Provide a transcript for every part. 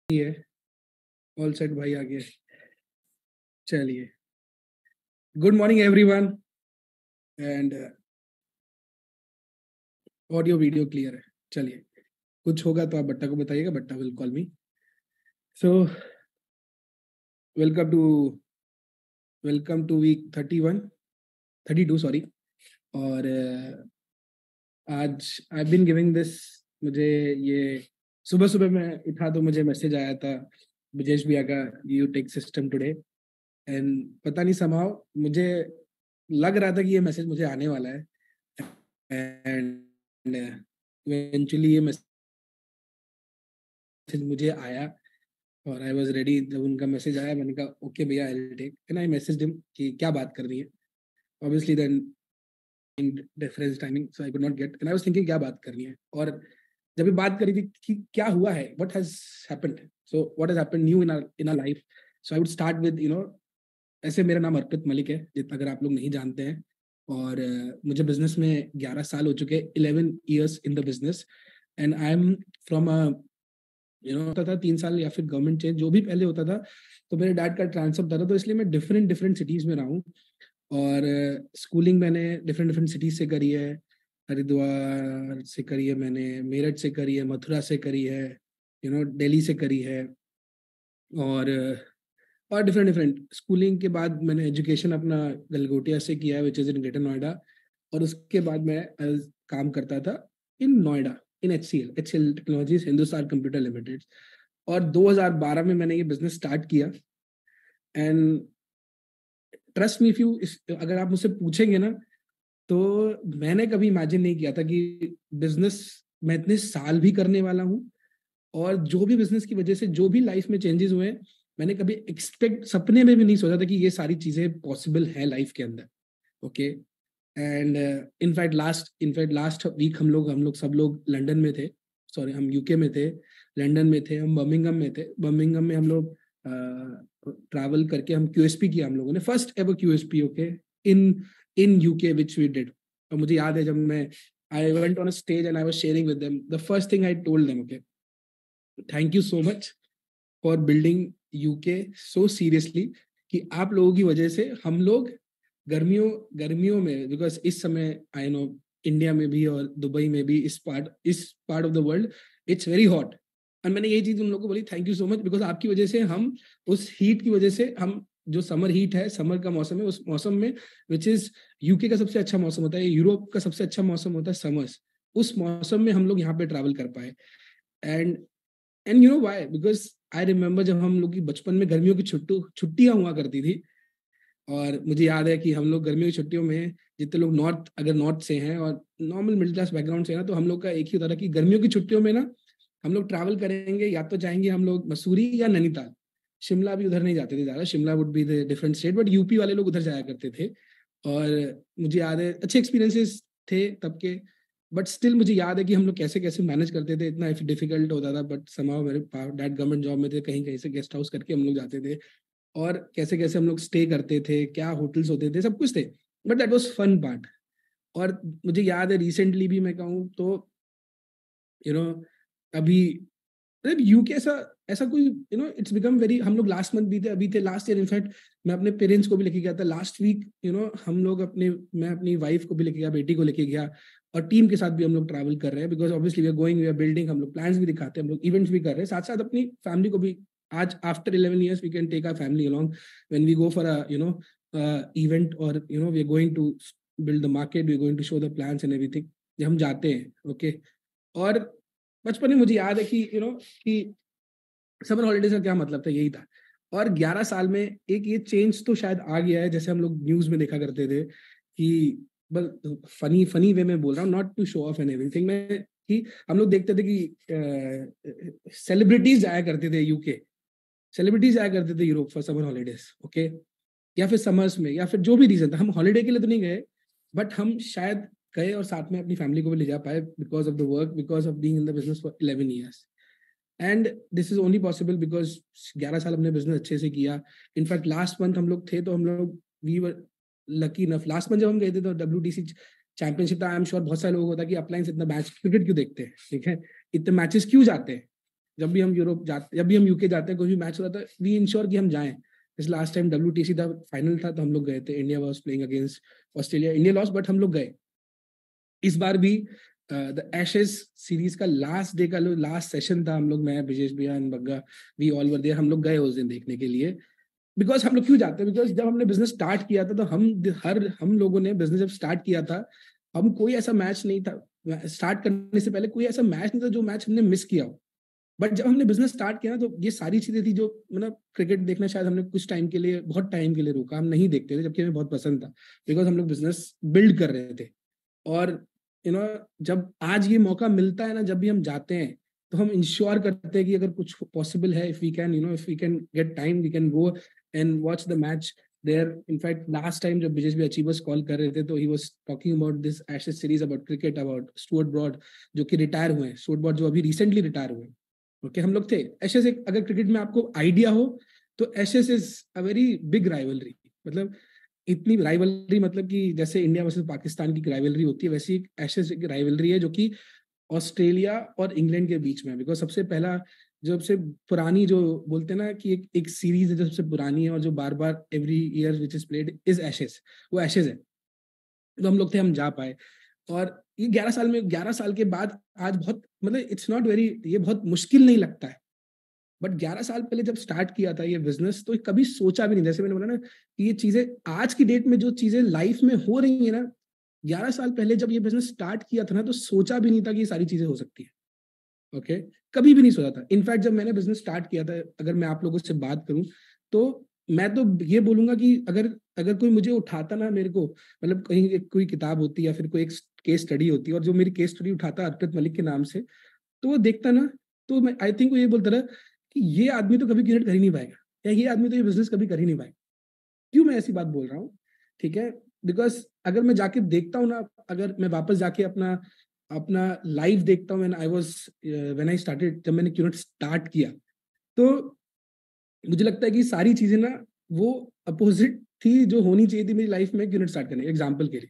है all set भाई आ गया। चलिए, good morning everyone and audio video clear है। चलिए, कुछ होगा तो आप बट्टा को बताइएगा, बट्टा will call me. So welcome to week 32 sorry. और आज आई बीन गिविंग दिस, मुझे ये सुबह सुबह मैं उठा तो मुझे मैसेज आया था ब्रिजेश भैया का, you tech system today. And पता नहीं समाव मुझे लग रहा था कि ये मैसेज मुझे आने वाला है। एंड इवेंचुअली ये मैसेज मुझे आया और आई वाज रेडी। जब उनका मैसेज आया मैंने कहा ओके भैया, I will take. And I messaged him कि क्या बात कर रही है। Obviously then in difference timing so I could not get, and I was thinking क्या बात करनी है। और जब भी बात करी थी कि क्या हुआ है, what has happened, so what has happened new in our life. So I would start with ऐसे मेरा नाम अर्पित मलिक है, जितना अगर आप लोग नहीं जानते हैं। और मुझे बिजनेस में 11 साल हो चुके हैं, 11 years in the business. And I am from होता था 3 साल या फिर गवर्नमेंट चेंज जो भी पहले होता था, तो मेरे डैड का ट्रांसफर होता था, तो इसलिए मैं डिफरेंट डिफरेंट सिटीज में रहा हूँ। और स्कूलिंग मैंने डिफरेंट डिफरेंट सिटीज से करी है। हरिद्वार से करी है मैंने, मेरठ से करी है, मथुरा से करी है, दिल्ली से करी है। और डिफरेंट डिफरेंट स्कूलिंग के बाद मैंने एजुकेशन अपना गलगोटिया से किया है, which is in Greater Noida. और उसके बाद मैं काम करता था in Noida, in HCL technologies Hindustan computer limited. और 2012 में मैंने ये बिजनेस स्टार्ट किया। And trust me, if you, अगर आप मुझसे पूछेंगे ना, तो मैंने कभी इमेजिन नहीं किया था कि बिजनेस मैं इतने साल भी करने वाला हूँ। और जो भी बिजनेस की वजह से जो भी लाइफ में चेंजेस हुए, मैंने कभी सपने में भी नहीं सोचा था कि ये सारी चीजें पॉसिबल है लाइफ के अंदर। Okay. And in fact last week हम लोग सब लोग लंदन में थे। सॉरी, हम यूके में थे, लंदन में थे, हम बर्मिंघम में थे। बर्मिंघम में हम लोग ट्रैवल करके हम क्यूएसपी किया, हम लोगों ने first ever QSP. Okay, in in UK which we did. और मुझे याद है जब मैं I went on a stage and I was sharing with them, the first thing I told them, okay, thank you so much for building UK so seriously, कि आप लोगों की वजह से हम लोग गर्मियों गर्मियों में, बिकॉज इस समय आई नो इंडिया में भी और दुबई में भी, इस part of the world it's very hot. और मैंने ये चीज उन लोगों को बोली, thank you so much, because आपकी वजह से हम उस हीट की वजह से, हम जो समर हीट है, समर का मौसम है, उस मौसम में, विच इज यूके का सबसे अच्छा मौसम होता है, यूरोप का सबसे अच्छा मौसम होता है समर्स, उस मौसम में हम लोग यहाँ पे ट्रैवल कर पाए। And you know why, because I remember जब हम लोग की बचपन में गर्मियों की छुट्टियां हुआ करती थी। और मुझे याद है कि हम लोग गर्मियों की छुट्टियों में, जितने लोग अगर नॉर्थ से हैं और नॉर्मल मिडिल क्लास बैकग्राउंड से है ना, तो हम लोग का एक ही होता था कि गर्मियों की छुट्टियों में ना हम लोग ट्रैवल करेंगे, या तो जाएंगे हम लोग मसूरी या नैनीताल। शिमला भी उधर नहीं जाते थे ज़्यादा, Shimla would be the different state, but UP वाले लोग उधर जाया करते थे। और मुझे याद है अच्छे एक्सपीरियंसेस थे तब के। बट स्टिल मुझे याद है कि हम लोग कैसे कैसे मैनेज करते थे, इतना डिफिकल्ट होता था, बट समाउ मेरे डैड गवर्नमेंट जॉब में थे, कहीं कहीं से गेस्ट हाउस करके हम लोग जाते थे। और कैसे कैसे हम लोग स्टे करते थे, क्या होटल्स होते थे, सब कुछ थे। But that was fun part. और मुझे याद है रिसेंटली भी मैं कहूँ तो, यू नो अभी मतलब यूके ऐसा ऐसा कोई, इट्स बिकम वेरी, हम लोग लास्ट मंथ भी थे, अभी थे, लास्ट ईयर इनफैक्ट मैं अपने पेरेंट्स को भी लेके गया था लास्ट वीक। हम लोग मैं अपनी वाइफ को भी लेके गया, बेटी को लेके गया। और टीम के साथ भी हम लोग ट्रैवल कर रहे हैं, because obviously we are going, we are building, हम लोग प्लान्स भी दिखाते हैं, हम लोग इवेंट्स भी कर रहे हैं, साथ साथ अपनी फैमिली को भी। आज after 11 years we can take our family along when we go for a event, और we are going to build the market, we are going to show the plans and everything, जब हम जाते हैं। Okay. और बचपन में मुझे याद है कि कि समर हॉलीडेज का क्या मतलब था, यही था। और 11 साल में एक ये चेंज तो शायद आ गया है, जैसे हम लोग न्यूज में देखा करते थे कि, बल फनी फनी वे में बोल रहा हूँ, not to show off and everything में, कि हम लोग देखते थे कि सेलिब्रिटीज आया करते थे यूके, सेलिब्रिटीज आया करते थे Europe for summer holidays. Okay. या फिर समर्स में, या फिर जो भी रीजन था, हम हॉलीडे के लिए तो नहीं गए, बट हम शायद गए और साथ में अपनी फैमिली को भी ले जा पाए, because of the work, because of being in the business for 11 years. And this is only possible because 11 साल हमने बिजनेस अच्छे से किया। इनफैक्ट लास्ट मंथ हम लोग थे, तो हम लोग we were lucky enough, last month जब हम गए थे तो WTC चैंपियनशिप था। आई एम श्योर बहुत सारे लोगों को होता है कि अपलाइन से इतना मैच क्रिकेट क्यों देखते हैं, ठीक है, इतने मैचेस क्यों जाते हैं। जब भी हम यूरोप जाते, जब भी हम यूके जाते हैं, कोई भी मैच होता है, वी इंश्योर कि हम जाएं। इस लास्ट टाइम WTC था, फाइनल था, तो हम लोग गए थे। India was playing against Australia, India loss, but हम लोग गए। इस बार भी द एशेज सीरीज का लास्ट डे का लास्ट सेशन था, हम लोग, मैं, ब्रिजेश भैया and Bagga, we all were there, हम लोग गए उस दिन देखने के लिए। बिकॉज हम लोग क्यों जाते हैं, बिकॉज जब हमने बिजनेस स्टार्ट किया था, तो हम लोगों ने बिजनेस जब स्टार्ट किया था, हम कोई ऐसा मैच नहीं था, स्टार्ट करने से पहले कोई ऐसा मैच नहीं था जो मैच हमने मिस किया हो। बट जब हमने बिजनेस स्टार्ट किया ना, तो ये सारी चीजें थी जो, मतलब क्रिकेट देखना शायद हमने कुछ टाइम के लिए, बहुत टाइम के लिए रोका, हम नहीं देखते थे, जबकि हमें बहुत पसंद था, बिकॉज हम लोग बिजनेस बिल्ड कर रहे थे। और यू नो जब आज ये मौका मिलता है ना, जब भी हम जाते हैं, तो हम इंश्योर करते हैं कि अगर कुछ पॉसिबल है, if we can, if we can get time, we can go and watch the match there. In fact last time जब विजेश भी अचीवर्स कॉल कर रहे थे, तो he was talking about this Ashes series, about cricket, about Stuart Broad, जो कि retire हुए हैं, स्टुअर्ट ब्रॉड जो अभी रिसेंटली रिटायर हुए हैं। ओके, हम लोग थे एशेज। एक अगर क्रिकेट में आपको आइडिया हो, तो Ashes is a very big rivalry. मतलब इतनी राइवलरी, मतलब कि जैसे इंडिया वर्सेस पाकिस्तान की राइवलरी होती है, वैसी एक एशेज की राइवलरी है, जो कि ऑस्ट्रेलिया और इंग्लैंड के बीच में है। बिकॉज सबसे पहला, जो सबसे पुरानी, जो बोलते हैं ना कि एक सीरीज है जो सबसे पुरानी है, और जो बार बार every year which is played is Ashes, वो एशेज है। तो हम लोग थे, हम जा पाए। और ये 11 साल में, 11 साल के बाद आज बहुत, मतलब इट्स नॉट वेरी, ये बहुत मुश्किल नहीं लगता है। बट 11 साल पहले जब स्टार्ट किया था ये बिजनेस, तो कभी सोचा भी नहीं, जैसे मैंने बोला ना कि ये चीजें आज की डेट में जो चीजें लाइफ में हो रही है ना, 11 साल पहले जब ये बिजनेस स्टार्ट किया था ना, तो सोचा भी नहीं था कि ये सारी चीजें हो सकती है। ओके, कभी भी नहीं सोचा था। इनफैक्ट जब मैंने बिजनेस स्टार्ट किया था, अगर मैं आप लोगों से बात करूं, तो मैं तो ये बोलूंगा कि अगर अगर कोई मुझे उठाता ना, मेरे को, मतलब कहीं कोई किताब होती या फिर कोई एक केस स्टडी होती, और जो मेरी केस स्टडी उठाता अर्पित मलिक के नाम से, तो वो देखता ना, तो मैं आई थिंक वो ये बोलता रहा कि ये आदमी तो कभी क्रिएट कर ही नहीं पाएगा, या ये आदमी तो ये बिजनेस कभी कर ही नहीं पाएगा। क्यों मैं ऐसी बात बोल रहा हूँ? ठीक है, बिकॉज अगर मैं जाके देखता हूँ ना, अगर मैं वापस जाके अपना अपना लाइव देखता हूँ, व्हेन आई स्टार्टेड, जब मैंने क्यूनेट स्टार्ट किया, तो मुझे लगता है कि सारी चीजें ना, वो अपोजिट थी जो होनी चाहिए थी मेरी लाइफ में क्यूनेट स्टार्ट करने। एग्जाम्पल के लिए,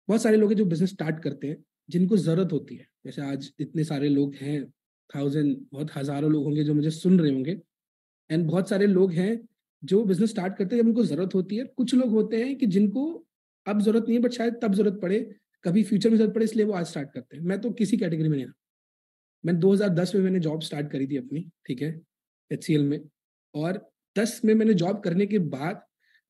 बहुत सारे लोग हैं जो बिजनेस स्टार्ट करते हैं, जिनको जरूरत होती है, जैसे आज इतने सारे लोग हैं, थाउजेंड, बहुत हजारों लोग होंगे जो मुझे सुन रहे होंगे, एंड बहुत सारे लोग हैं जो बिजनेस स्टार्ट करते हैं जब उनको जरूरत होती है। कुछ लोग होते हैं कि जिनको अब जरूरत नहीं है, बट शायद तब जरूरत पड़े, कभी फ्यूचर में जरूरत पड़े, इसलिए वो आज स्टार्ट करते हैं। मैं तो किसी कैटेगरी में नहीं था। मैं 2010 में मैंने जॉब स्टार्ट करी थी अपनी, ठीक है, HCL में। और 10 में मैंने जॉब करने के बाद,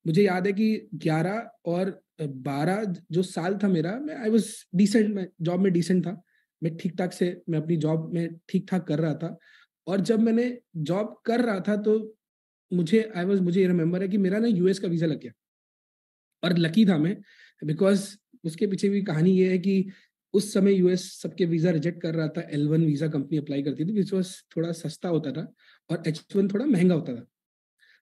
मुझे याद है कि 11 और 12 जो साल था मेरा, मैं आई वॉज डिसेंट, मैं जॉब में डिसेंट था, मैं ठीक ठाक से, मैं अपनी जॉब में ठीक ठाक कर रहा था। और जब मैंने जॉब कर रहा था, तो मुझे ये रिमेम्बर है कि मेरा ना US का वीजा लग गया। और लकी था मैं, बिकॉज उसके पीछे भी कहानी ये है कि उस समय US सबके वीजा रिजेक्ट कर रहा था। L1 वीजा कंपनी अप्लाई करती थी, विच वॉज थोड़ा सस्ता होता था, और H1 थोड़ा महंगा होता था।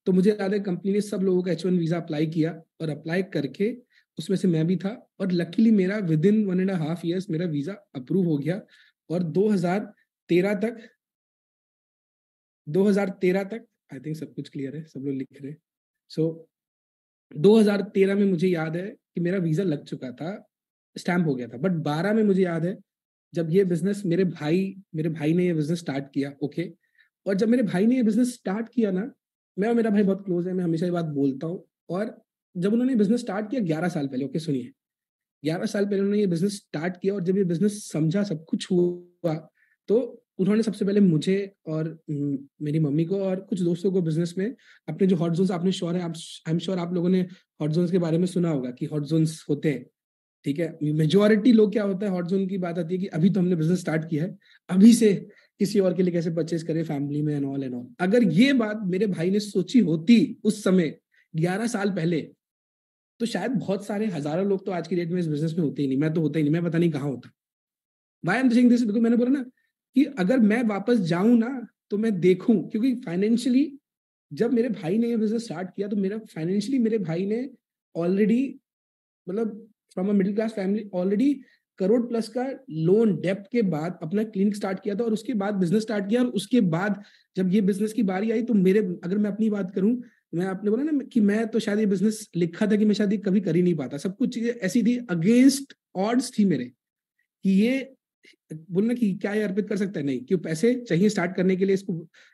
तो मुझे याद है कंपनी ने सब लोगों का H1 वीजा अप्लाई किया, और अप्लाई करके उसमें से मैं भी था। और लकीली मेरा विद इन 1.5 years मेरा वीजा अप्रूव हो गया। और 2013 तक, 2013 तक, आई थिंक सब कुछ क्लियर है, सब लोग लिख रहे हैं। सो 2013 में मुझे याद है कि मेरा वीजा लग चुका था, स्टैंप हो गया था। बट 12 में मुझे याद है, जब ये बिजनेस मेरे भाई ने ये बिजनेस स्टार्ट किया। ओके, और जब मेरे भाई ने ये बिजनेस स्टार्ट किया ना, मैं और मेरा भाई बहुत क्लोज है, मैं हमेशा ये बात बोलता हूँ। और जब उन्होंने बिजनेस स्टार्ट किया 11 साल पहले, ओके सुनिए, 11 साल पहले उन्होंने ये बिजनेस स्टार्ट किया, और जब ये बिजनेस समझा, सब कुछ हुआ, तो उन्होंने सबसे पहले मुझे और मेरी मम्मी को और कुछ दोस्तों को बिजनेस में, अपने जो हॉट जोन्स, आपने श्योर है, आप, आई एम श्योर आप लोगों ने हॉट जोन्स के बारे में सुना होगा कि हॉट जोन्स होते हैं। ठीक है, मेजोरिटी लोग, क्या होता है, हॉट जोन की बात आती है कि अभी तो हमने बिजनेस स्टार्ट किया है, अभी से किसी और के लिए कैसे परचेज करें फैमिली में, एंड ऑल। अगर ये बात मेरे भाई ने सोची होती उस समय, 11 साल पहले, तो शायद बहुत सारे हजारों लोग तो आज की डेट में इस बिजनेस में होते ही नहीं। मैं तो होता ही नहीं, मैं पता नहीं कहाँ होता। Why am saying this, because मैंने बोला ना कि अगर मैं वापस जाऊं ना, तो मैं देखूं, क्योंकि फाइनेंशियली जब मेरे भाई ने ये बिजनेस स्टार्ट किया, तो मेरा फाइनेंशियली मेरे भाई ने ऑलरेडी, मतलब from a middle class family, already crore plus का लोन डेप्ट के बाद अपना क्लिनिक स्टार्ट किया था, और उसके बाद बिजनेस स्टार्ट किया। और उसके बाद जब ये बिजनेस की बारी आई, तो मेरे, अगर मैं अपनी बात करूं, मैं आपने बोला ना कि मैं तो शायद ये बिजनेस लिखा था कि मैं शायद ये कभी कर ही नहीं पाता, सब कुछ चीजें ऐसी थी, अगेंस्ट ऑड्स थी मेरे, कि ये बोलना कि क्या ये अर्पित कर सकता है, नहीं, क्यों, पैसे चाहिए स्टार्ट करने के लिए,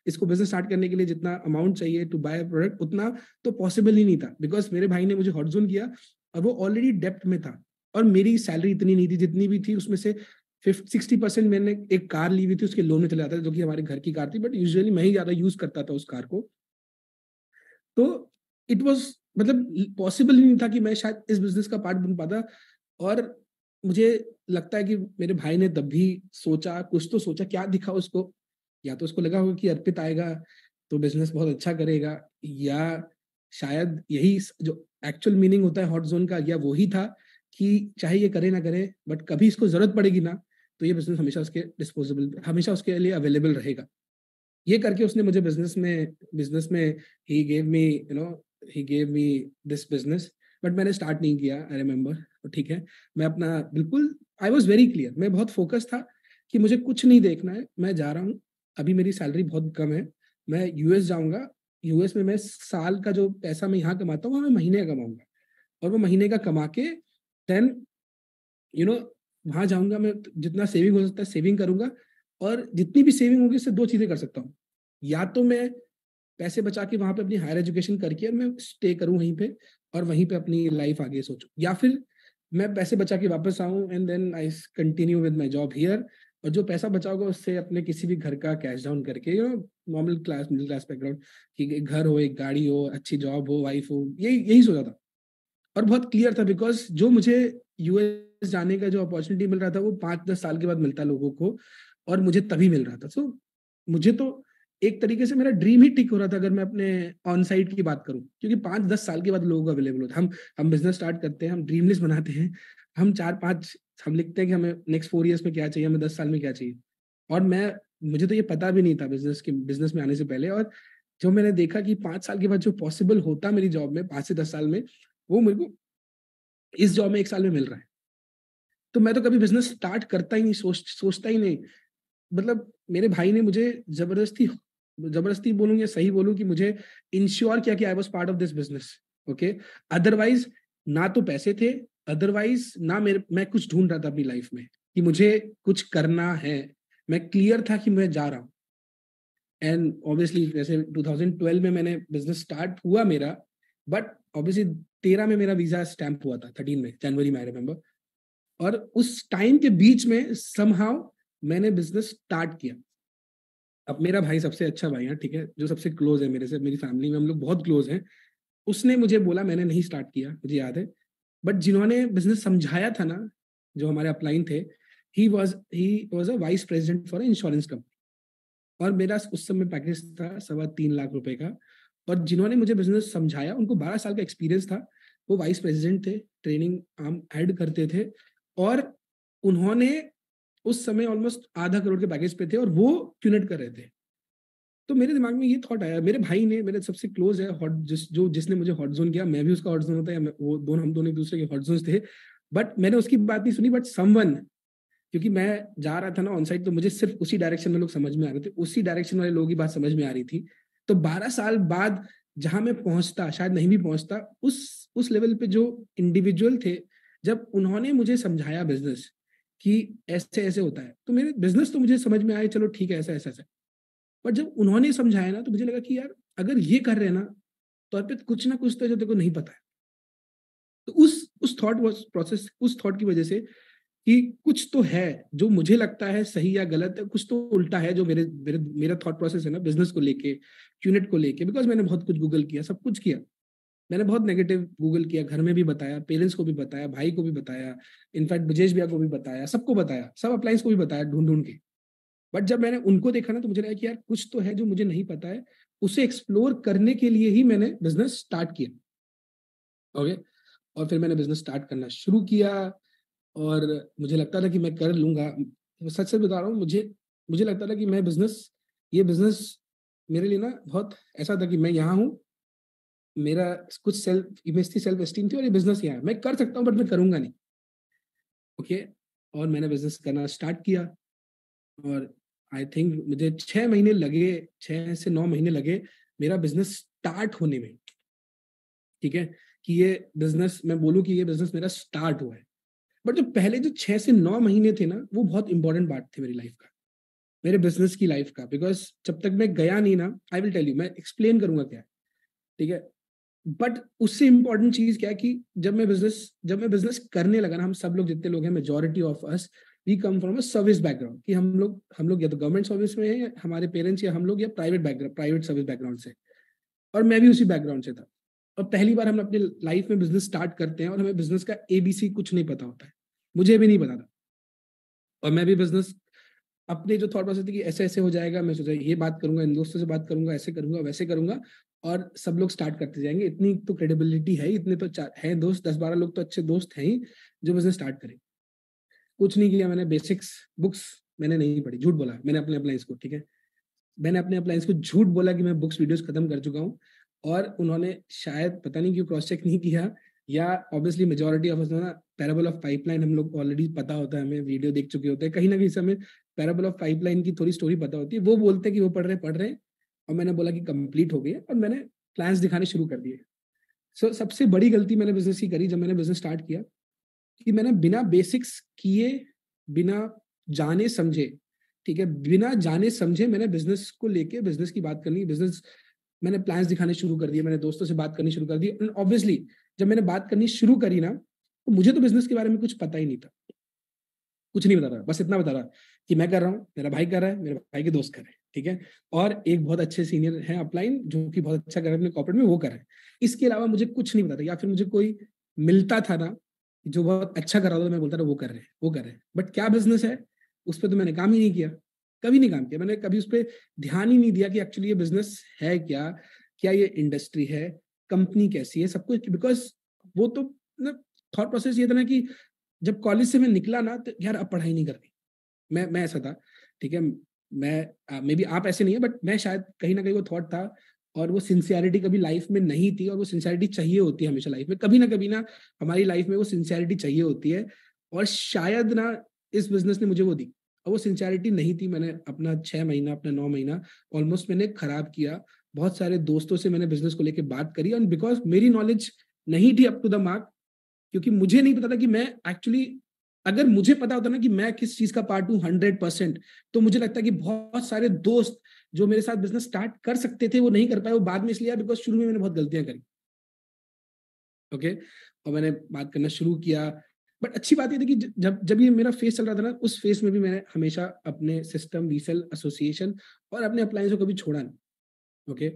इसको बिजनेस स्टार्ट करने के लिए जितना अमाउंट चाहिए टू बाय प्रोडक्ट उतना तो पॉसिबल ही नहीं था, बिकॉज मेरे भाई ने मुझे हॉट जोन किया और वो ऑलरेडी डेप्ट में था और मेरी सैलरी इतनी नहीं थी, जितनी भी थी उसमें से 50-60% मैंने एक कार ली हुई थी, उसके लोन में चले जाता था, जो कि हमारे घर की कार थी, बट यूजुअली मैं ही ज्यादा यूज करता था उस कार को। तो इट वाज मतलब पॉसिबल ही नहीं था कि मैं शायद इस बिजनेस का पार्ट बन पाता। और मुझे लगता है कि मेरे भाई ने तब भी सोचा, कुछ तो सोचा, क्या दिखा उसको, या तो उसको लगा होगा कि अर्पित आएगा तो बिजनेस बहुत अच्छा करेगा, या शायद यही जो एक्चुअल मीनिंग होता है हॉट जोन का, या वही था कि चाहे ये करे ना करे बट कभी इसको जरूरत पड़ेगी ना तो ये बिजनेस हमेशा उसके डिस्पोजेबल, हमेशा उसके लिए अवेलेबल रहेगा। ये करके उसने मुझे बिजनेस में he gave me you know he gave me this business. But मैंने स्टार्ट नहीं किया, आई रिमेम्बर। तो ठीक है, मैं अपना बिल्कुल, आई वॉज वेरी क्लियर, मैं बहुत फोकस था कि मुझे कुछ नहीं देखना है, मैं जा रहा हूँ। अभी मेरी सैलरी बहुत कम है, मैं यूएस जाऊंगा, यूएस में मैं साल का जो पैसा मैं यहाँ कमाता हूँ वो मैं महीने का कमाऊंगा, और वो महीने का कमा के देन यू नो वहां जाऊंगा, मैं जितना सेविंग हो सकता है सेविंग करूंगा, और जितनी भी सेविंग होगी उससे दो चीजें कर सकता हूँ, या तो मैं पैसे बचा के वहां पे अपनी हायर एजुकेशन करके और मैं स्टे करूं वहीं पे और वहीं पे अपनी लाइफ आगे सोचूं, या फिर मैं पैसे बचा के वापस आऊं and then I continue with my job here, और जो पैसा बचा होगा उससे अपने किसी भी घर का कैश डाउन करके normal class middle class background, कि एक घर हो, एक गाड़ी हो, अच्छी जॉब हो, वाइफ हो, यही यही सोचा था। और बहुत क्लियर था बिकॉज जो मुझे यूएस जाने का जो अपॉर्चुनिटी मिल रहा था वो 5-10 साल के बाद मिलता लोगों को, और मुझे तभी मिल रहा था। सो मुझे तो एक तरीके से मेरा ड्रीम ही टिक हो रहा था, अगर मैं अपने ऑन साइट की बात करूं, क्योंकि 5-10 साल के बाद लोगों को अवेलेबल होता है। हम बिजनेस स्टार्ट करते हैं, हम ड्रीम लिस्ट बनाते हैं, हम 4-5 हम लिखते हैं कि हमें नेक्स्ट 4 ईयर्स में क्या चाहिए, हमें 10 साल में क्या चाहिए। और मैं मुझे तो ये पता भी नहीं था बिजनेस में आने से पहले, और जो मैंने देखा कि 5 साल के बाद जो पॉसिबल होता मेरी जॉब में 5 से 10 साल में, वो मेरे को इस जॉब में 1 साल में मिल रहा है। तो मैं तो कभी बिजनेस स्टार्ट करता ही नहीं, सोचता ही नहीं। मतलब मेरे भाई ने मुझे जबरदस्ती जबरदस्ती बोलूं या सही बोलूं कि मुझे इंश्योर किया कि I was part of this business. Okay, otherwise ना तो पैसे थे, अदरवाइज ना मैं कुछ ढूंढ रहा था अपनी लाइफ में कि मुझे कुछ करना है। मैं क्लियर था कि मैं जा रहा हूँ। एंड ऑब्वियसली जैसे 2012 में मैंने बिजनेस स्टार्ट हुआ मेरा, बट ऑब्वियसली 13 में मेरा वीजा स्टैंप हुआ था, 13 में जनवरी में आई रिमेम्बर। और उस टाइम के बीच में समहाउ मैंने बिजनेस स्टार्ट किया। अब मेरा भाई सबसे अच्छा भाई है, ठीक है, जो सबसे क्लोज है मेरे से, मेरी फैमिली में हम लोग बहुत क्लोज हैं। उसने मुझे बोला, मैंने नहीं स्टार्ट किया, मुझे याद है, बट जिन्होंने बिजनेस समझाया था ना, जो हमारे अपलाइन थे, he was a vice president for insurance company, और मेरा उस समय पैकेज था 3.25 लाख रुपए का। और जिन्होंने मुझे बिजनेस समझाया उनको 12 साल का एक्सपीरियंस था, वो वाइस प्रेसिडेंट थे, ट्रेनिंग आम ऐड करते थे, और उन्होंने उस समय ऑलमोस्ट आधा करोड़ के पैकेज पे थे और वो क्यूनेट कर रहे थे। तो मेरे दिमाग में ये थॉट आया, मेरे भाई ने, मेरे सबसे क्लोज है हॉट जिसने मुझे हॉट जोन किया, मैं भी उसका हॉट जोन होता है, वो दोनों, हम दोनों एक दूसरे के हॉट जोन थे। बट मैंने उसकी बात नहीं सुनी, बट समवन, क्योंकि मैं जा रहा था ना ऑन साइड, तो मुझे सिर्फ उसी डायरेक्शन में लोग समझ में आ रहे थे, उसी डायरेक्शन वाले लोगों की बात समझ में आ रही थी। तो 12 साल बाद जहां मैं पहुंचता, शायद नहीं भी पहुंचता, उस लेवल पे जो इंडिविजुअल थे, जब उन्होंने मुझे समझाया बिजनेस कि ऐसे ऐसे होता है, तो मेरे बिजनेस तो मुझे समझ में आया, चलो ठीक है, ऐसा ऐसा ऐसा। बट जब उन्होंने समझाया ना, तो मुझे लगा कि यार अगर ये कर रहे हैं ना, तो अर्पित कुछ ना कुछ तो जो तेरे को नहीं पता है। तो उस थॉट प्रोसेस, उस थॉट की वजह से कि कुछ तो है जो मुझे लगता है सही या गलत है, कुछ तो उल्टा है जो मेरा थॉट प्रोसेस है ना बिजनेस को लेके, यूनिट को लेके, बिकॉज मैंने बहुत कुछ गूगल किया, सब कुछ किया। मैंने बहुत नेगेटिव गूगल किया, घर में भी बताया, पेरेंट्स को भी बताया, भाई को भी बताया, इनफैक्ट ब्रजेश भैया को भी बताया, सबको बताया, सब अप्लायंस को भी बताया ढूंढ ढूंढ के। बट जब मैंने उनको देखा ना, तो मुझे लगा कि यार कुछ तो है जो मुझे नहीं पता है, उसे एक्सप्लोर करने के लिए ही मैंने बिजनेस स्टार्ट किया। ओके, और फिर मैंने बिजनेस स्टार्ट करना शुरू किया, और मुझे लगता था कि मैं कर लूंगा। सच सच बता रहा हूँ, मुझे मुझे लगता था कि ये बिजनेस मेरे लिए ना बहुत ऐसा था कि मैं यहाँ हूँ, मेरा कुछ सेल्फ इमेज थी, सेल्फ एस्टीम थी, और ये बिजनेस यहाँ है, मैं कर सकता हूँ बट मैं करूंगा नहीं। ओके, और मैंने बिजनेस करना स्टार्ट किया, और आई थिंक मुझे 6 महीने लगे, 6 से 9 महीने लगे मेरा बिजनेस स्टार्ट होने में। ठीक है, कि ये बिजनेस, मैं बोलूँ कि ये बिजनेस मेरा स्टार्ट हुआ है। बट जो पहले जो 6 से 9 महीने थे ना, वो बहुत इंपॉर्टेंट पार्ट थे मेरी लाइफ का, मेरे बिजनेस की लाइफ का, बिकॉज जब तक मैं गया नहीं ना, आई विल टेल यू, मैं एक्सप्लेन करूंगा क्या है, ठीक है। बट उससे इंपॉर्टेंट चीज क्या है कि जब मैं बिजनेस करने लगा ना, हम सब लोग जितने लोग हैं, majority of us, we come from a service background, कि हम लोग या तो गवर्नमेंट सर्विस में हैं, या हमारे पेरेंट्स या हम लोग, या private background, private service background से, और मैं भी उसी बैकग्राउंड से था। और पहली बार हम अपनी लाइफ में बिजनेस स्टार्ट करते हैं, और हमें बिजनेस का एबीसी कुछ नहीं पता होता है, मुझे भी नहीं पता था। और मैं भी बिजनेस अपने जो थॉट प्रोसेस थी कि ऐसे ऐसे हो जाएगा, मैं सोचा ये बात करूंगा, इन दोस्तों से बात करूंगा, ऐसे करूंगा, वैसे करूंगा, और सब लोग स्टार्ट करते जाएंगे, इतनी तो क्रेडिबिलिटी है, इतने तो हैं दोस्त, 10-12 लोग तो अच्छे दोस्त हैं ही जो बिजनेस स्टार्ट करें। कुछ नहीं किया मैंने, बेसिक्स बुक्स मैंने नहीं पढ़ी, झूठ बोला मैंने अपने अप्लायंस को, ठीक है। मैंने अपने अप्लायंस को झूठ बोला कि मैं बुक्स वीडियोस खत्म कर चुका हूँ, और उन्होंने शायद पता नहीं क्यों क्रॉस चेक नहीं किया, या ऑब्वियसली मेजोरिटी ऑफ अस ना, पैराबल ऑफ पाइपलाइन हम लोग ऑलरेडी पता होता है, हमें वीडियो देख चुके होते हैं, कहीं ना कहीं से हमें पैराबल ऑफ पाइपलाइन की थोड़ी स्टोरी पता होती है। वो बोलते हैं कि वो पढ़ रहे हैं, और मैंने बोला कि कंप्लीट हो गई है, और मैंने प्लान्स दिखाने शुरू कर दिए। सो सबसे बड़ी गलती मैंने बिजनेस की करी जब मैंने बिजनेस स्टार्ट किया, कि मैंने बिना बेसिक्स किए, बिना जाने समझे, ठीक है, बिना जाने समझे मैंने बिजनेस को लेके, बिजनेस की बात करनी, बिजनेस, मैंने प्लान्स दिखाने शुरू कर दिए, मैंने दोस्तों से बात करनी शुरू कर दी। ऑब्वियसली जब मैंने बात करनी शुरू करी ना, तो मुझे तो बिजनेस के बारे में कुछ पता ही नहीं था, कुछ नहीं बता रहा, बस इतना बता रहा कि मैं कर रहा हूँ, मेरा भाई कर रहा है, मेरे भाई के दोस्त कर रहे हैं, ठीक है, और एक बहुत अच्छे सीनियर है अपलाइन जो कि बहुत अच्छा कर रहे हैं अपने कॉर्पोरेट में, वो कर रहे हैं। इसके अलावा मुझे कुछ नहीं पता था, या फिर मुझे कोई मिलता था ना जो बहुत अच्छा कर रहा था, तो मैं बोलता था वो कर रहे हैं, वो कर रहे हैं, बट क्या बिजनेस है उस पर तो मैंने काम ही नहीं किया, कभी नहीं काम किया, मैंने कभी उस पर ध्यान ही नहीं दिया कि एक्चुअली ये बिजनेस है क्या, क्या ये इंडस्ट्री है, कंपनी कैसी है, सब कुछ। बिकॉज वो तो थॉट प्रोसेस ये था ना कि जब कॉलेज से मैं निकला ना, तो यार अब पढ़ाई नहीं करनी, मैं ऐसा था, ठीक है। मैं मे बी आप ऐसे नहीं है, बट मैं शायद कहीं ना कहीं वो थॉट था, और वो सिंसियरिटी कभी लाइफ में नहीं थी, और वो सिंसियरिटी चाहिए होती है हमेशा लाइफ में, कभी ना कभी ना हमारी लाइफ में वो सिंसियरिटी चाहिए होती है, और शायद ना इस बिजनेस ने मुझे वो दी, और वो सिंसियरिटी नहीं थी। मैंने अपना 6 महीना, अपना 9 महीना ऑलमोस्ट मैंने खराब किया। बहुत सारे दोस्तों से मैंने बिजनेस को लेकर बात करी, और बिकॉज मेरी नॉलेज नहीं थी अप टू द मार्क, क्योंकि मुझे नहीं पता था कि मैं एक्चुअली, अगर मुझे पता होता ना कि मैं किस चीज का पार्ट हूँ 100%, तो मुझे लगता है कि बहुत सारे दोस्त जो मेरे साथ बिजनेस स्टार्ट कर सकते थे वो नहीं कर पाए, वो बाद में इसलिए, बिकॉज शुरू में मैंने बहुत गलतियां करी, ओके। और मैंने बात करना शुरू किया, बट अच्छी बात ये थी कि जब जब ये मेरा फेस चल रहा था ना, उस फेस में भी मैंने हमेशा अपने सिस्टम, वीसेल एसोसिएशन और अपने अप्लायंस को कभी छोड़ा नहीं, ओके।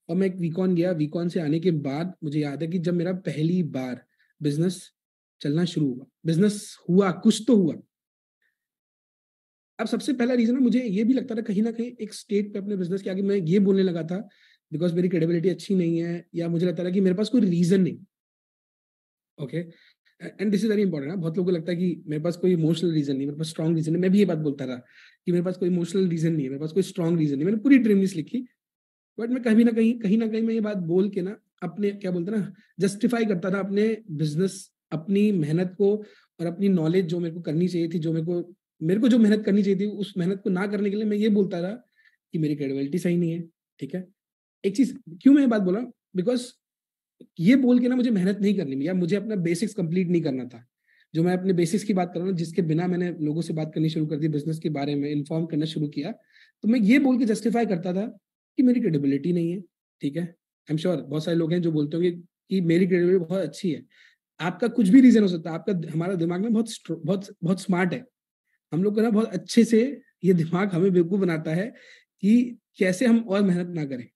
और मैं एक वीकॉन गया, वीकॉन से आने के बाद मुझे याद है कि जब मेरा पहली बार बिजनेस चलना शुरू हुआ, बिजनेस हुआ, कुछ तो हुआ। अब सबसे पहला रीजन है, मुझे ये भी लगता था कहीं ना कहीं एक स्टेट पे अपने बिजनेस के आगे मैं ये बोलने लगा था, बिकॉज मेरी क्रेडिबिलिटी अच्छी नहीं है, या मुझे लगता था कि मेरे पास कोई रीजन नहीं, okay. And this is very important, बहुत लोगों को लगता है कि मेरे पास कोई इमोशनल रीजन नहीं, मेरे पास स्ट्रॉन्ग रीजन है। मैं भी ये बात बोलता था कि मेरे पास कोई इमोशनल रीजन नहीं है, मेरे पास कोई स्ट्रॉन्ग रीजन नहीं, मैंने पूरी ड्रीम लिस्ट लिखी, बट मैं कहीं ना कहीं मैं ये बात बोल के ना, अपने क्या बोलते ना, जस्टिफाई करता था अपने बिजनेस, अपनी मेहनत को, और अपनी नॉलेज जो मेरे को करनी चाहिए थी, जो मेरे को जो मेहनत करनी चाहिए थी, उस मेहनत को ना करने के लिए मैं ये बोलता था कि मेरी क्रेडिबिलिटी सही नहीं है, ठीक है। एक चीज, क्यों मैं ये बात बोला, बिकॉज ये बोल के ना मुझे मेहनत नहीं करनी, या मुझे अपना बेसिक्स कंप्लीट नहीं करना था। जो मैं अपने बेसिक्स की बात कर रहा हूँ, जिसके बिना मैंने लोगों से बात करनी शुरू कर दी, बिजनेस के बारे में इन्फॉर्म करना शुरू किया, तो मैं ये बोल के जस्टिफाई करता था कि मेरी क्रेडिबिलिटी नहीं है, ठीक है। आई एम श्योर बहुत सारे लोग हैं जो बोलते होंगे कि मेरी क्रेडिबिलिटी बहुत अच्छी है। आपका कुछ भी रीजन हो सकता है, आपका, हमारा दिमाग ना बहुत बहुत बहुत स्मार्ट है, हम लोग को ना बहुत अच्छे से, ये दिमाग हमें बेवकूफ बनाता है कि कैसे हम और मेहनत ना करें।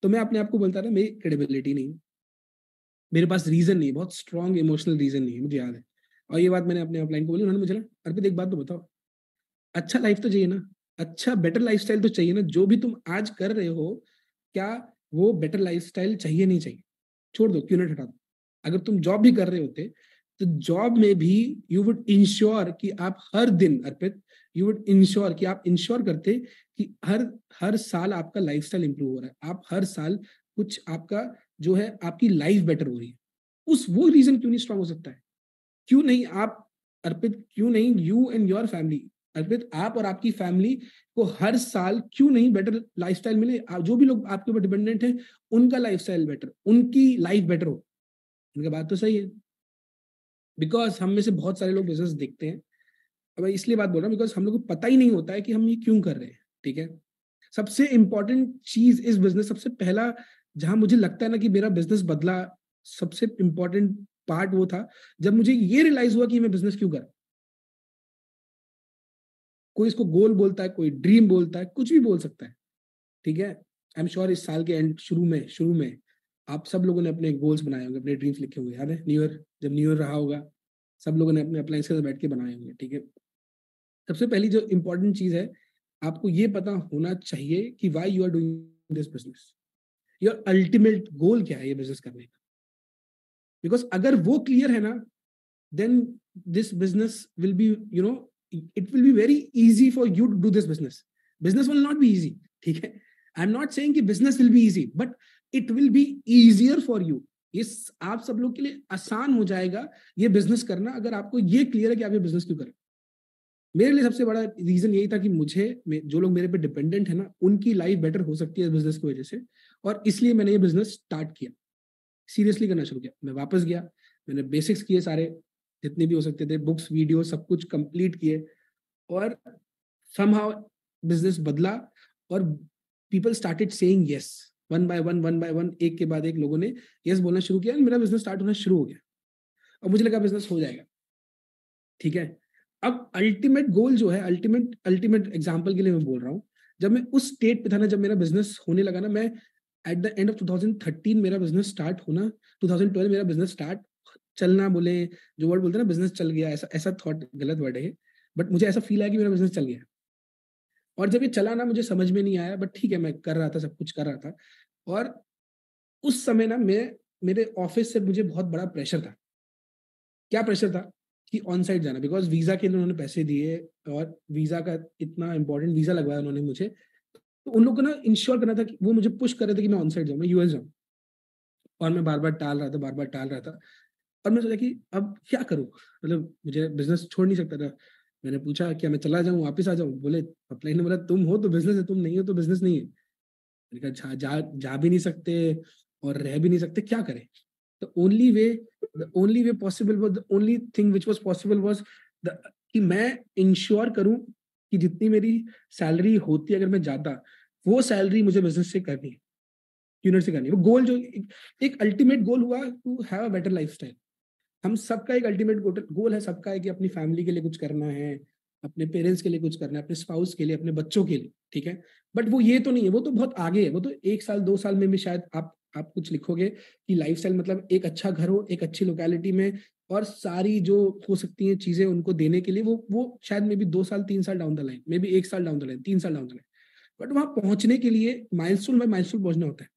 तो मैं अपने आप को बोलता था मेरी क्रेडिबिलिटी नहीं, मेरे पास रीजन नहीं है, बहुत स्ट्रॉन्ग इमोशनल रीजन नहीं है, मुझे याद है। और ये बात मैंने अपने अपलाइन को बोली, उन्होंने मुझे ना, अर्पित एक बात तो बताओ, अच्छा लाइफ तो चाहिए ना, अच्छा बेटर लाइफस्टाइल तो चाहिए ना, जो भी तुम आज कर रहे हो, क्या वो बेटर लाइफस्टाइल चाहिए नहीं चाहिए? छोड़ दो, क्यों ना हटा दो, अगर तुम जॉब भी कर रहे होते, तो जॉब में भी यू वुड इंश्योर कि आप हर दिन, अर्पित, यू वुड इंश्योर कि आप इंश्योर करते कि हर हर साल आपका लाइफस्टाइल इंप्रूव हो रहा है, आप हर साल कुछ आपका जो है, आपकी लाइफ बेटर हो रही है। उस वो रीजन क्यों नहीं स्ट्रांग हो सकता है? क्यों नहीं आप, अर्पित, क्यों नहीं यू एंड योर फैमिली, अर्पित, आप और आपकी फैमिली को हर साल क्यों नहीं बेटर लाइफस्टाइल मिले? जो भी लोग आपके ऊपर डिपेंडेंट है, उनका लाइफस्टाइल बेटर, उनकी लाइफ बेटर हो। उनका बात तो सही है। बिकॉज हम में से बहुत सारे लोग बिजनेस देखते हैं, अब मैं इसलिए बात बोल रहा हूँ बिकॉज हम लोग को पता ही नहीं होता है कि हम ये क्यों कर रहे हैं, ठीक है। सबसे इंपॉर्टेंट चीज इस बिजनेस, सबसे पहला जहां मुझे लगता है ना कि मेरा बिजनेस बदला, सबसे इंपॉर्टेंट पार्ट वो था जब मुझे ये रियलाइज हुआ कि मैं बिजनेस क्यों कर रहा हूं। कोई इसको गोल बोलता है, कोई ड्रीम बोलता है, कुछ भी बोल सकता है, ठीक है। आई एम श्योर इस साल के एंड शुरू में आप सब लोगों ने अपने गोल्स बनाए होंगे, अपने ड्रीम्स लिखे होंगे, याद है न्यू ईयर, जब न्यू ईयर रहा होगा सब लोगों ने अपने अप्लायंस के साथ बैठ के बनाए होंगे, ठीक है। सबसे पहली जो इंपॉर्टेंट चीज है, आपको ये पता होना चाहिए कि why you are doing this business, your ultimate goal क्या है ये बिजनेस करने का। बिकॉज अगर वो क्लियर है ना, then this business will be, you know, it will be very easy for you to do this business. Business will not be easy, ठीक है। आई एम नॉट सेइंग कि business will be easy, but it will be easier for you. ये आप सब लोग के लिए आसान हो जाएगा ये बिजनेस करना, अगर आपको ये क्लियर है कि आप ये बिजनेस क्यों करें। मेरे लिए सबसे बड़ा रीजन यही था कि मुझे, जो लोग मेरे पे डिपेंडेंट है ना, उनकी लाइफ बेटर हो सकती है इस बिजनेस की वजह से, और इसलिए मैंने ये बिजनेस स्टार्ट किया, सीरियसली करना शुरू किया। मैं वापस गया, मैंने बेसिक्स किए सारे जितने भी हो सकते थे, बुक्स वीडियो सब कुछ कंप्लीट किए, और समहाउ बिजनेस बदला, और people started saying yes, one by one, एक के बाद एक लोगों ने यस बोलना शुरू किया, मेरा बिजनेस स्टार्ट होना शुरू हो गया, और मुझे लगा बिजनेस हो जाएगा, ठीक है। अब अल्टीमेट गोल जो है, अल्टीमेट अल्टीमेट एग्जांपल के लिए मैं बोल रहा हूँ, जब मैं उस स्टेट पे था ना, जब मेरा बिजनेस होने लगा ना, मैं एट द एंड ऑफ 2013 मेरा बिजनेस स्टार्ट होना, 2012 मेरा बिजनेस स्टार्ट चलना, बोले जो वर्ड बोलते हैं ना बिजनेस चल गया, ऐसा ऐसा थॉट गलत वर्ड है, बट मुझे ऐसा फील आया कि मेरा बिजनेस चल गया। और जब ये चला ना, मुझे समझ में नहीं आया, बट ठीक है, मैं कर रहा था, सब कुछ कर रहा था। और उस समय ना मैं, मेरे ऑफिस से मुझे बहुत बड़ा प्रेशर था। क्या प्रेशर था कि ऑन साइट जाना, बिकॉज वीजा के लिए उन्होंने पैसे दिए, और वीजा का इतना इंपॉर्टेंट वीजा लगवाया उन्होंने मुझे, तो उन लोगों को ना इंश्योर करना था कि वो मुझे पुश कर रहे थे कि मैं ऑन साइड जाऊँ, मैं यूएस जाऊँ, और मैं बार बार टाल रहा था, बार बार टाल रहा था। और मैं सोचा कि अब क्या करूँ, मतलब मुझे बिजनेस छोड़ नहीं सकता था। मैंने पूछा क्या मैं चला जाऊँ, वापस आ जाऊँ, बोले अपलाइन ने बोला तुम हो तो बिजनेस है, तुम नहीं हो तो बिजनेस नहीं है। मैंने कहा जा भी नहीं सकते और रह भी नहीं सकते, क्या करें। the only way possible was, the only thing which was possible was the, कि मैं इंश्योर करूं कि जितनी मेरी सैलरी होती है अगर मैं जाता, वो सैलरी मुझे बिजनेस से करनी है, यूनिट से करनी है। वो गोल जो एक अल्टीमेट गोल हुआ, to have a better lifestyle. हम सबका एक अल्टीमेट गोल है, सबका है कि अपनी फैमिली के लिए कुछ करना है, अपने पेरेंट्स के लिए कुछ करना है, अपने स्पाउस के लिए, अपने बच्चों के लिए, ठीक है। बट वो ये तो नहीं है, वो तो बहुत आगे है, वो तो 1 साल 2 साल में भी शायद आप कुछ लिखोगे कि लाइफस्टाइल मतलब एक अच्छा घर हो, एक अच्छी लोकेलिटी में, और सारी जो हो सकती हैं चीजें उनको देने के लिए, वो शायद मे बी 2 साल 3 साल down the line, may be 1 साल डाउन द लाइन, 3 साल डाउन द लाइन। बट वहां पहुंचने के लिए माइलस्टोन बाय माइलस्टोन पहुंचना होता है,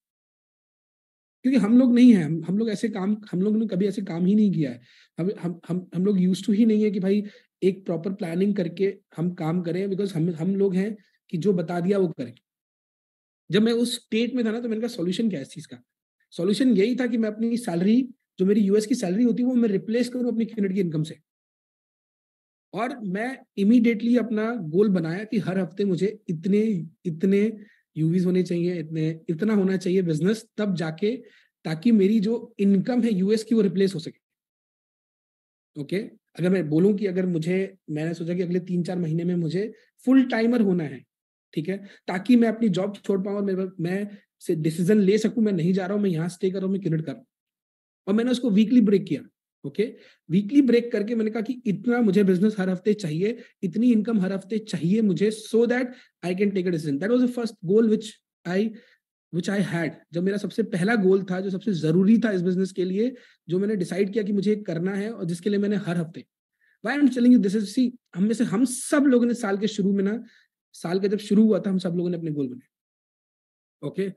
क्योंकि हम लोग नहीं है, हम लोग ऐसे काम, हम लोग ने कभी ऐसे काम ही नहीं किया है। हम लोग यूज टू ही नहीं है कि भाई एक प्रॉपर प्लानिंग करके हम काम करें, बिकॉज हम लोग हैं कि जो बता दिया वो करें। जब मैं उस स्टेट में था ना, तो मैंने कहा सॉल्यूशन क्या है इस चीज का। सॉल्यूशन यही था कि मैं अपनी सैलरी, जो मेरी यूएस की सैलरी होती है, वो मैं रिप्लेस करूं अपनी कैनेडा की इनकम से। और मैं इमीडिएटली अपना गोल बनाया कि हर हफ्ते मुझे इतने इतने यूवीज होने चाहिए, इतना होना चाहिए बिजनेस, तब जाके, ताकि मेरी जो इनकम है यूएस की वो रिप्लेस हो सके। ओके, अगर मैं बोलूं कि अगर मुझे, मैंने सोचा कि अगले 3-4 महीने में मुझे फुल टाइमर होना है, ठीक है, ताकि मैं अपनी जॉब छोड़ पाऊं और मैं से डिसीजन ले सकूं, मैं नहीं जा रहा हूं, मैं यहाँ स्टे कर रहा हूं, मैं क्यूरेट कर रहा हूं। और मैंने उसको वीकली ब्रेक किया। ओके, वीकली ब्रेक करके मैंने कहा कि इतना मुझे बिजनेस हर हफ्ते चाहिए, इतनी इनकम हर हफ्ते चाहिए मुझे, so that I can take a decision. That was the first goal I had. जब मेरा सबसे पहला गोल था, जो सबसे जरूरी था इस बिजनेस के लिए, जो मैंने डिसाइड किया कि मुझे करना है, और जिसके लिए मैंने हर हफ्ते, why I am telling you this is, see हम में से हम सब लोगों ने साल के शुरू में ना, साल का जब शुरू हुआ था, हम सब लोगों ने अपने गोल बनाए। ओके,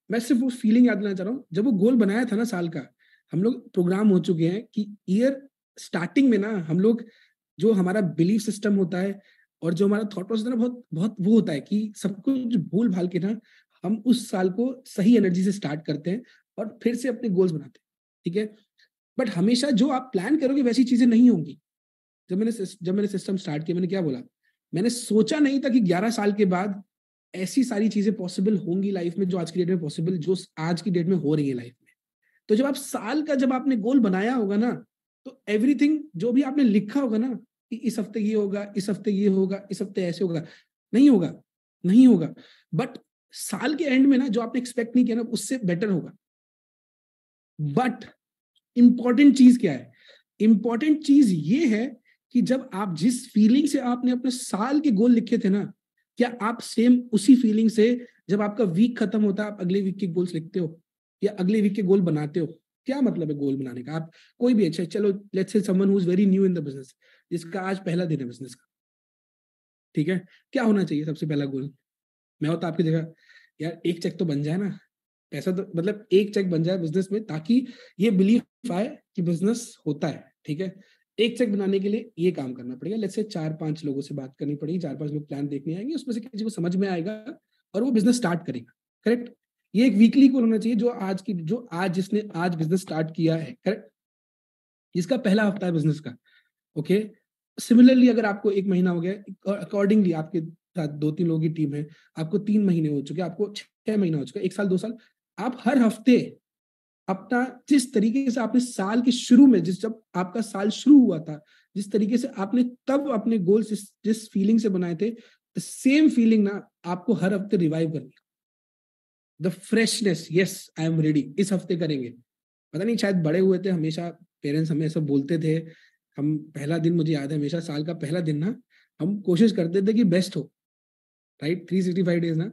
मैं सिर्फ वो फीलिंग याद दिलाना चाह रहा हूँ, जब वो गोल बनाया था ना साल का, हम लोग प्रोग्राम हो चुके हैं कि ईयर स्टार्टिंग में ना, हम लोग, जो हमारा बिलीफ सिस्टम होता है और जो हमारा थॉट प्रोसेस है ना, बहुत बहुत वो होता है कि सब कुछ भूल भाल के ना, हम उस साल को सही एनर्जी से स्टार्ट करते हैं और फिर से अपने गोल्स बनाते हैं, ठीक है। बट हमेशा जो आप प्लान करोगे वैसी चीजें नहीं होंगी। जब मैंने सिस्टम स्टार्ट किया, मैंने क्या बोला, मैंने सोचा नहीं था कि 11 साल के बाद ऐसी सारी चीजें पॉसिबल होंगी लाइफ में, जो आज की डेट में पॉसिबल, जो आज की डेट में हो रही है लाइफ में। तो जब आप साल का, जब आपने गोल बनाया होगा ना, तो एवरीथिंग जो भी आपने लिखा होगा ना कि इस हफ्ते ये होगा, इस हफ्ते ये होगा, इस हफ्ते ऐसे होगा, नहीं होगा, नहीं होगा। बट साल के एंड में ना जो आपने एक्सपेक्ट नहीं किया ना उससे बेटर होगा। बट इंपॉर्टेंट चीज क्या है? इंपॉर्टेंट चीज ये है कि जब आप जिस फीलिंग से आपने अपने साल के गोल लिखे थे ना, क्या आप सेम उसी फीलिंग से जब आपका वीक खत्म होता है आप अगले वीक के गोल्स लिखते हो या अगले वीक के गोल बनाते हो? क्या मतलब है गोल बनाने का? आप कोई भी, अच्छा चलो let's say someone who is very new in the business, जिसका आज पहला दिन है बिजनेस का, ठीक है, क्या होना चाहिए सबसे पहला गोल? मैं होता आपकी जगह, यार एक चेक तो बन जाए ना, पैसा तो मतलब एक चेक बन जाए बिजनेस में, ताकि ये बिलीफ आए कि बिजनेस होता है, ठीक है। एक चेक बनाने के लिए ये काम करना पड़ेगा, लेट्स से 4-5 लोगों से बात करनी पड़ेगी, 4-5 लोग प्लान देखने आएंगे, उसमें से किसी को समझ में आएगा और वो बिजनेस स्टार्ट करेगा, करेक्ट। ये एक वीकली गोल होना चाहिए जो आज जिसने आज बिजनेस स्टार्ट किया है, करेक्ट, जिसका पहला हफ्ता है बिजनेस का, ओके। सिमिलरली अगर आपको 1 महीना हो गया, अकॉर्डिंगली आपके साथ 2-3 लोगों की टीम है, आपको 3 महीने हो चुके, आपको 6 महीना हो चुका, 1 साल 2 साल, आप हर हफ्ते अपना जिस तरीके से आपने साल के शुरू में, जिस जब आपका साल शुरू हुआ था, जिस तरीके से आपने तब अपने गोल्स जिस फीलिंग से बनाए थे, सेम फीलिंग ना आपको हर हफ्ते रिवाइव करनी, the freshness, yes I am ready, इस हफ्ते करेंगे। पता नहीं शायद बड़े हुए थे, हमेशा पेरेंट्स हमें ऐसा बोलते थे, हम पहला दिन, मुझे याद है हमेशा साल का पहला दिन ना हम कोशिश करते थे कि बेस्ट हो, राइट, 365 डेज ना।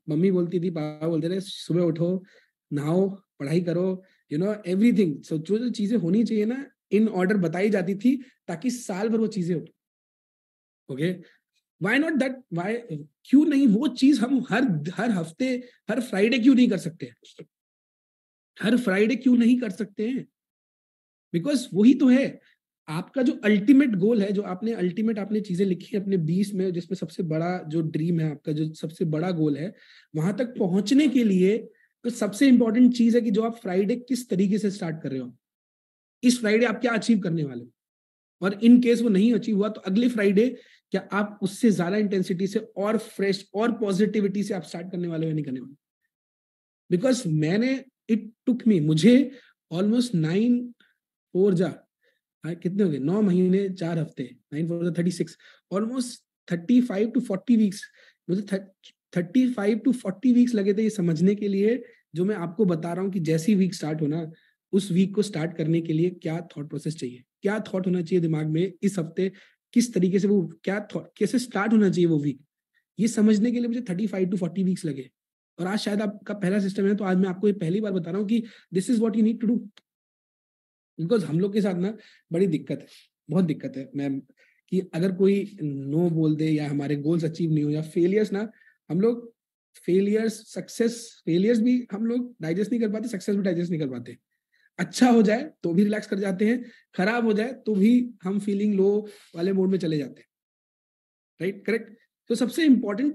मम्मी बोलती थी, पापा बोलते थे, सुबह उठो, नहाओ, पढ़ाई करो, एवरीथिंग, सो जो जो चीजें होनी चाहिए ना इन ऑर्डर बताई जाती थी, ताकि साल भर वो चीजें हो, okay. Why not that, why, क्यों नहीं वो चीज हम हर हर हफ्ते, हर फ्राइडे क्यों नहीं कर सकते? हर फ्राइडे क्यों नहीं कर सकते हैं? बिकॉज वही तो है आपका जो अल्टीमेट गोल है, जो आपने अल्टीमेट आपने चीजें लिखी है अपने 20 में, जिसमें सबसे बड़ा जो ड्रीम है आपका, जो सबसे बड़ा गोल है, वहां तक पहुंचने के लिए तो सबसे इंपॉर्टेंट चीज है कि जो आप फ्राइडे किस तरीके से स्टार्ट कर रहे हो, इस फ्राइडे आप क्या अचीव करने वाले हो, और इन केस वो नहीं अचीव हुआ तो अगले फ्राइडे क्या आप उससे ज्यादा इंटेंसिटी से और फ्रेश और पॉजिटिविटी से आप स्टार्ट करने वाले हो या नहीं करने वाले? बिकॉज मैंने, इट टुक मी, मुझे ऑलमोस्ट 9 4 जा, कितने हो गए, 9 महीने 4 हफ्ते, 9 4 36, ऑलमोस्ट 35 to 40 वीक्स, मुझे 35 to 40 वीक्स लगे थे ये समझने के लिए, जो मैं आपको बता रहा हूँ कि जैसी वीक स्टार्ट होना, उस वीक को स्टार्ट करने के लिए क्या थॉट प्रोसेस चाहिए, क्या थॉट होना चाहिए दिमाग में इस हफ्ते, किस तरीके से वो क्या थॉट, कैसे स्टार्ट होना चाहिए वो वीक, ये समझने के लिए मुझे 35 to 40 वीक्स लगे। और आज शायद आपका पहला सिस्टम है, तो आज मैं आपको ये पहली बार बता रहा हूँ कि this is what you need to do. Because हम लोग के साथ ना बड़ी दिक्कत है, बहुत दिक्कत है मैम, कि अगर कोई नो बोल दे या हमारे गोल्स अचीव नहीं हो या फेलियर्स ना, हम लोग फेलियर्स, सक्सेस, फेलियर्स भी हम लोग डाइजेस्ट नहीं कर पाते, सक्सेस भी डाइजेस्ट नहीं कर पाते। अच्छा हो जाए तो भी रिलैक्स कर जाते हैं, खराब हो जाए तो भी हम फीलिंग लो वाले मोड में चले जाते हैं, राइट, करेक्ट। तो सबसे इंपॉर्टेंट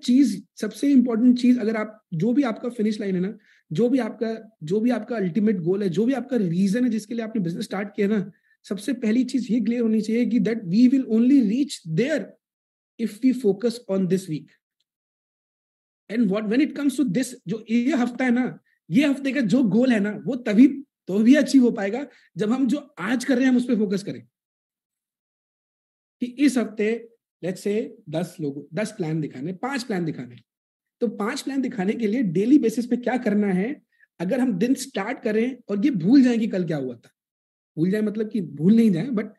चीज, अगर आप जो भी आपका फिनिश लाइन है ना, जो भी आपका अल्टीमेट गोल है, जो भी आपका रीजन है जिसके लिए आपने बिजनेस स्टार्ट किया ना, सबसे पहली चीज ये क्लियर होनी चाहिए कि that we will only reach there if we focus on this week. And what when it comes to this, जो ये हफ्ता है ना, ये हफ्ते का जो गोल है ना, वो तभी तो भी अचीव हो पाएगा जब हम जो आज कर रहे हैं हम उस पर फोकस करें। कि इस हफ्ते लेट्स से 10 प्लान दिखाने, 5 प्लान दिखाने, तो 5 प्लान दिखाने के लिए डेली बेसिस पे क्या करना है? अगर हम दिन स्टार्ट करें और ये भूल जाए कि कल क्या हुआ था, भूल जाए मतलब कि भूल नहीं जाए, बट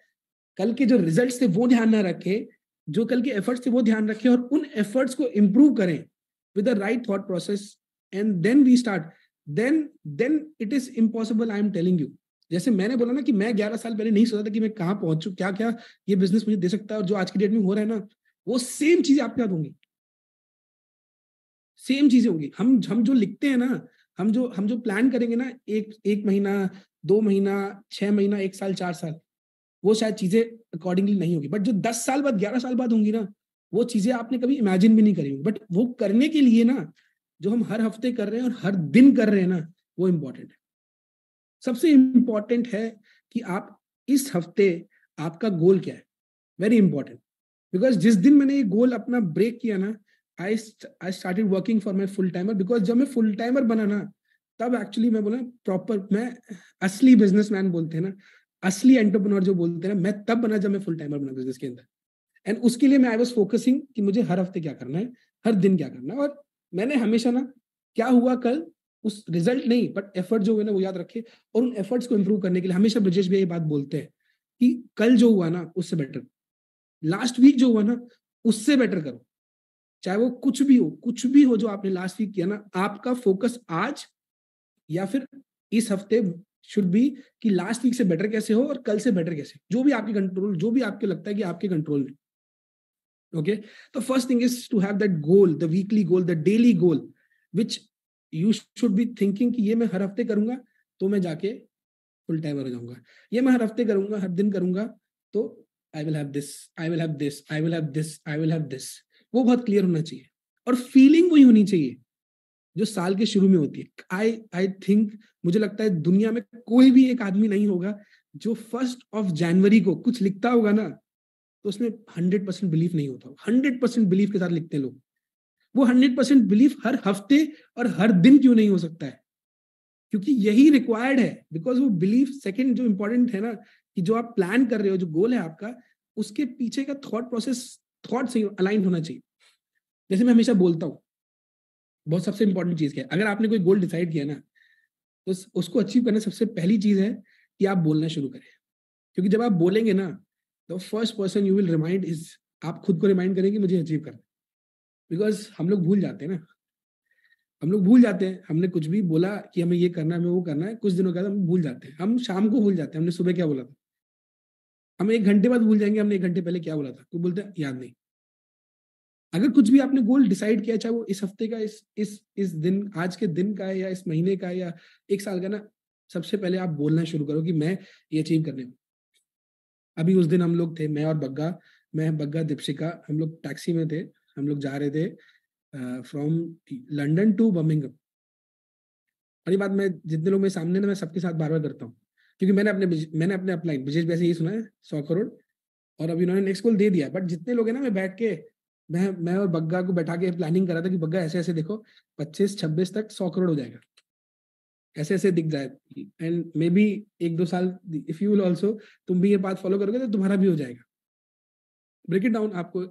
कल के जो रिजल्ट्स थे वो ध्यान ना रखे, जो कल के एफर्ट्स थे वो ध्यान रखें और उन एफर्ट्स को इंप्रूव करें with the right thought process, and then we start, then it is impossible, I am telling you. जैसे मैंने बोला ना कि मैं 11 साल पहले नहीं सोचा था कि मैं कहाँ पहुंचू, क्या क्या ये बिजनेस मुझे दे सकता है, और जो आज की डेट में हो रहा है ना, वो सेम चीजें आपके साथ होंगी, सेम चीजें होंगी। हम जो लिखते हैं ना, हम जो प्लान करेंगे ना, एक महीना, 2 महीना, 6 महीना, 1 साल, 4 साल, वो शायद चीजें अकॉर्डिंगली नहीं होगी, बट जो 10 साल बाद, 11 साल बाद होंगी ना, वो चीजें आपने कभी इमेजिन भी नहीं करी होंगी। बट वो करने के लिए ना, जो हम हर हफ्ते कर रहे हैं और हर दिन कर रहे हैं ना, वो इंपॉर्टेंट है। सबसे इंपॉर्टेंट है कि आप इस हफ्ते, आपका गोल क्या है, वेरी इंपॉर्टेंट। बिकॉज जिस दिन मैंने ये गोल अपना ब्रेक किया ना, I I started working for my full timer. Because जब मैं फुल टाइमर बना ना, तब एक्चुअली मैं बोला प्रॉपर, मैं असली बिजनेसमैन बोलते हैं ना, असली एंटरप्रेन्योर जो बोलते हैं ना, मैं तब बना जब मैं फुल टाइमर बना बिजनेस के अंदर। एंड उसके लिए मैं आई वाज फोकसिंग कि मुझे हर हफ्ते क्या करना है, हर दिन क्या करना है। और मैंने हमेशा ना, क्या हुआ कल, उस रिजल्ट नहीं बट एफर्ट जो हुए ना वो याद रखे, और उन एफर्ट्स को इंप्रूव करने के लिए हमेशा ब्रजेश भैया ये बात बोलते हैं कि कल जो हुआ ना उससे बेटर, लास्ट वीक जो हुआ ना उससे बेटर करो। चाहे वो कुछ भी हो जो आपने लास्ट वीक किया ना, आपका फोकस आज या फिर इस हफ्ते शुड बी कि लास्ट वीक से बेटर कैसे हो और कल से बेटर कैसे, जो भी आपके कंट्रोल, जो भी आपके लगता है कि आपके कंट्रोल में। ओके, तो first thing is to have that goal, the weekly goal, the daily goal, which you should be thinking कि ये मैं हर हफ्ते करूंगा तो मैं जाके फुल टाइमर हो जाऊंगा, ये मैं हर हफ्ते करूंगा, हर दिन करूंगा तो I will have this, I will have this, I will have this, I will have this. वो बहुत क्लियर होना चाहिए और फीलिंग वही होनी चाहिए जो साल के शुरू में होती है। आई थिंक, मुझे लगता है दुनिया में कोई भी एक आदमी नहीं होगा जो 1 जनवरी को कुछ लिखता होगा ना तो उसमें 100% बिलीफ नहीं होता। 100% बिलीफ के साथ लिखते हैं लोग। वो 100% बिलीफ हर हफ्ते और हर दिन क्यों नहीं हो सकता है? क्योंकि यही रिक्वायर्ड है। बिकॉज वो बिलीफ, सेकंड जो इंपॉर्टेंट है ना, कि जो आप प्लान कर रहे हो, जो गोल है आपका, उसके पीछे का थॉट प्रोसेस, थॉट से अलाइन होना चाहिए। जैसे मैं हमेशा बोलता हूँ, बहुत सबसे इंपॉर्टेंट चीज क्या है, अगर आपने कोई गोल डिसाइड किया ना, तो उसको अचीव करने सबसे पहली चीज है कि आप बोलना शुरू करें। क्योंकि जब आप बोलेंगे ना, तो first person you will remind is, आप खुद को रिमाइंड करेंगे मुझे अचीव करना। बिकॉज हम लोग भूल जाते हैं ना, हम लोग भूल जाते हैं, हमने कुछ भी बोला कि हमें ये करना है, हमें वो करना है, कुछ दिनों के बाद हम भूल जाते हैं। हम शाम को भूल जाते हैं हमने सुबह क्या बोला था, हम 1 घंटे बाद भूल जाएंगे हमने 1 घंटे पहले क्या बोला था, तो बोलते हैं याद नहीं। अगर कुछ भी आपने गोल डिसाइड किया, चाहे वो इस हफ्ते का, इस दिन, आज के दिन का है, या इस महीने का है, या 1 साल का ना, सबसे पहले आप बोलना शुरू करो कि मैं ये अचीव करने हूँ। अभी उस दिन हम लोग थे, मैं और बग्गा, मैं, बग्गा, दीपशिका, हम लोग टैक्सी में थे, हम लोग जा रहे थे फ्रॉम लंदन टू बर्मिंघम। और ये बात मैं, जितने लोग मेरे सामने ना, मैं सबके साथ बार बार करता हूँ, क्योंकि मैंने अपने अपलाइन ब्रिजेश वैसे ही सुना है 100 करोड़, और अभी उन्होंने नेक्स्ट गोल दे दिया। बट जितने लोग हैं ना, मैं बैठ के, मैं और बग्गा को बैठा के प्लानिंग करा था कि बग्गा ऐसे ऐसे देखो, 25-26 तक 100 करोड़ हो जाएगा, ऐसे ऐसे दिख जाए। एंड मे बी 1-2 साल, इफ यू विल ऑल्सो, तुम भी ये बात फॉलो करोगे तो तुम्हारा भी हो जाएगा। ब्रेक इट डाउन आपको,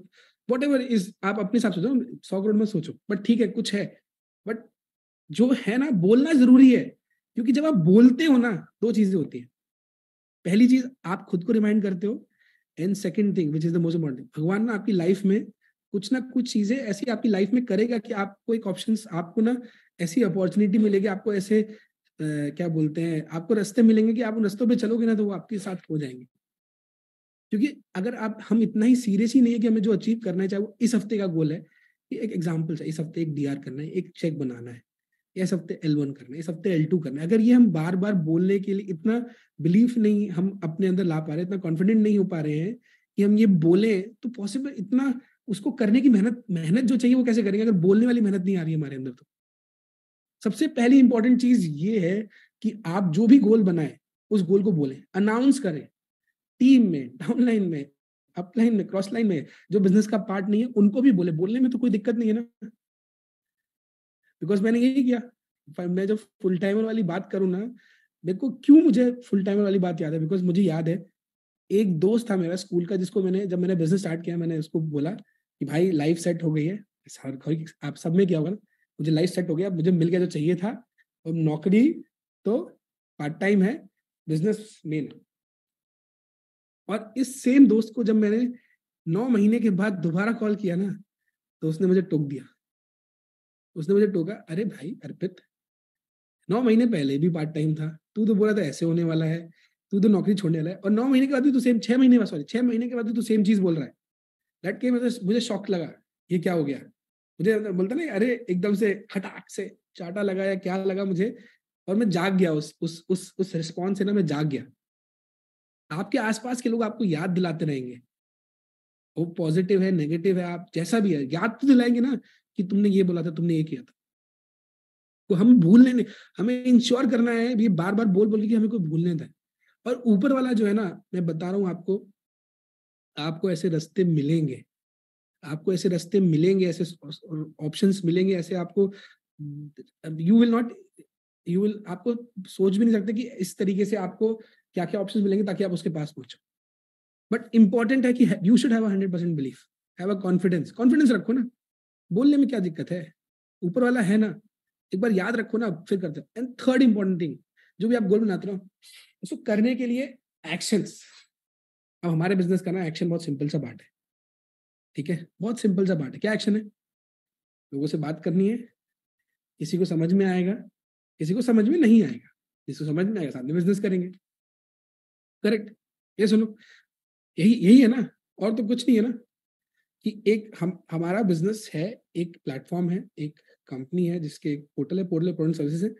वट एवर इज, आप अपने हिसाब से सोचो, 100 करोड़ में सोचो, बट ठीक है कुछ है। बट जो है ना, बोलना जरूरी है। क्योंकि जब आप बोलते हो ना, दो चीजें होती है। पहली चीज, आप खुद को रिमाइंड करते हो, and second thing which is the most important, भगवान ना आपकी लाइफ में कुछ ना कुछ चीजें ऐसी आपकी लाइफ में करेगा कि आपको एक ऑप्शन, आपको ना ऐसी अपॉर्चुनिटी मिलेगी, आपको ऐसे क्या बोलते हैं, आपको रास्ते मिलेंगे कि आप उन रास्तों पे चलोगे ना तो वो आपके साथ हो जाएंगे। क्योंकि अगर आप, हम इतना ही सीरियस ही नहीं है कि हमें जो अचीव करना है, चाहे वो इस हफ्ते का गोल है, कि एक एग्जाम्पल है, इस हफ्ते एक डीआर करना है, एक चेक बनाना है, इस हफ्ते L1 करना है, इस हफ्ते L2 करना है, अगर ये हम बार बार बोलने के लिए इतना बिलीफ नहीं हम अपने अंदर ला पा रहे, इतना कॉन्फिडेंट नहीं हो पा रहे हैं कि हम ये बोले, तो पॉसिबल इतना, उसको करने की मेहनत मेहनत जो चाहिए वो कैसे करेंगे अगर बोलने वाली मेहनत नहीं आ रही है हमारे अंदर। तो सबसे पहली इंपॉर्टेंट चीज ये है कि आप जो भी गोल बनाए, उस गोल को बोलें, अनाउंस करें, टीम में, डाउनलाइन में, अपलाइन में, क्रॉस लाइन में, जो बिजनेस का पार्ट नहीं है उनको भी बोले। बोलने में तो कोई दिक्कत नहीं है ना, बिकॉज मैंने यही किया। मैं जब फुल टाइमर वाली बात करूँ ना, मेरे को क्यों, मुझे फुल टाइमर वाली बात याद है, बिकॉज मुझे याद है एक दोस्त था मेरा स्कूल का, जिसको मैंने, जब मैंने बिजनेस स्टार्ट किया, मैंने उसको बोला कि भाई लाइफ सेट हो गई है, आप सब में क्या होगा ना, मुझे लाइफ सेट हो गया, मुझे मिल गया जो चाहिए था, और नौकरी तो पार्ट टाइम है, बिजनेस मेन। और इस सेम दोस्त को जब मैंने 9 महीने के बाद दोबारा कॉल किया ना, तो उसने मुझे टोक दिया। उसने मुझे टोका, अरे भाई अर्पित, 9 महीने पहले भी पार्ट टाइम था, तू तो बोला था ऐसे होने वाला है, तू तो नौकरी छोड़ने वाला है, और 9 महीने के बाद भी तू सेम, 6 महीने बाद, सॉरी 6 महीने के बाद भी तू सेम चीज बोल रहा है। दैट के मुझे शॉक लगा, ये क्या हो गया। मुझे बोलता नहीं, अरे एकदम से खटाक से चाटा लगा या क्या लगा मुझे, और मैं जाग गया उस रिस्पॉन्स से ना, मैं जाग गया। आपके आसपास के लोग आपको याद दिलाते रहेंगे, वो पॉजिटिव है, नेगेटिव है, आप जैसा भी है, याद तो दिलाएंगे ना कि तुमने ये बोला था, तुमने ये किया था। तो हम भूलने नहीं, हमें इंश्योर करना है ये बार बार बोल बोल के कि हमें कोई भूलने दें। और ऊपर वाला जो है ना, मैं बता रहा हूँ आपको, आपको ऐसे रास्ते मिलेंगे, आपको ऐसे रास्ते मिलेंगे, ऐसे ऑप्शंस मिलेंगे, ऐसे आपको, you will not, you will, आपको सोच भी नहीं सकते कि इस तरीके से आपको क्या क्या ऑप्शन मिलेंगे ताकि आप उसके पास पहुंचो। बट इंपॉर्टेंट है कि you should have 100% belief, have a confidence. Confidence रखो ना, बोलने में क्या दिक्कत है, ऊपर वाला है ना, एक बार याद रखो ना, फिर करते हैं। एंड थर्ड इंपॉर्टेंट थिंग, जो भी आप गोल बनाते हो उसको करने के लिए एक्शंस। अब हमारे बिजनेस का ना एक्शन बहुत सिंपल सा पार्ट है, ठीक है, बहुत सिंपल सा पार्ट है। क्या एक्शन है? लोगों से बात करनी है, किसी को समझ में आएगा, किसी को समझ में नहीं आएगा, जिसको समझ में आएगा साथ में बिजनेस करेंगे। करेक्ट? ये सुनो, यही यही है ना, और तो कुछ नहीं है ना। कि एक हमारा बिजनेस है, एक प्लेटफॉर्म है, एक कंपनी है जिसके एक पोर्टल है, पोर्टल प्रोडक्ट सर्विसेज है।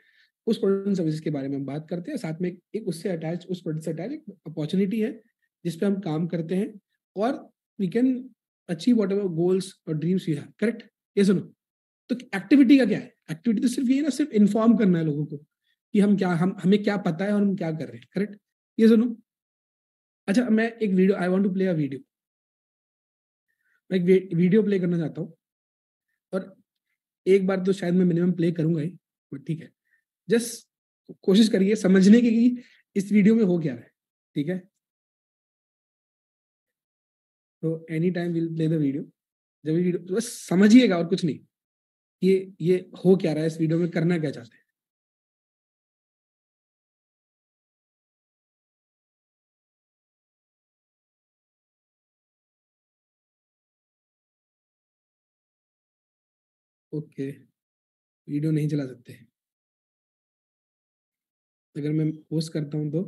उस प्रोडक्ट सर्विसेज के बारे में हम बात करते हैं, साथ में एक उससे अटैच, उस प्रोडक्ट से अटैच एक अपॉर्चुनिटी है जिसपे हम काम करते हैं, और we can achieve whatever goals और ड्रीम्स यू हैव। करेक्ट? ये सुनो, तो एक्टिविटी का क्या है? एक्टिविटी तो सिर्फ ये ना, सिर्फ इन्फॉर्म करना है लोगों को कि हम क्या, हमें क्या पता है और हम क्या कर रहे हैं। करेक्ट? ये सुनो, अच्छा मैं एक video, I want to play a video, मैं एक वीडियो प्ले करना चाहता हूँ, और एक बार तो शायद मैं मिनिमम प्ले करूंगा ही, बट ठीक है, जस्ट कोशिश करिए समझने की कि इस वीडियो में हो क्या रहा है। ठीक है, तो any time will play the video. जब वीडियो तो बस समझिएगा और कुछ नहीं, ये हो क्या रहा है, इस वीडियो में करना क्या चाहते हैं। ओके, वीडियो नहीं चला सकते, अगर मैं पोस्ट करता हूँ तो?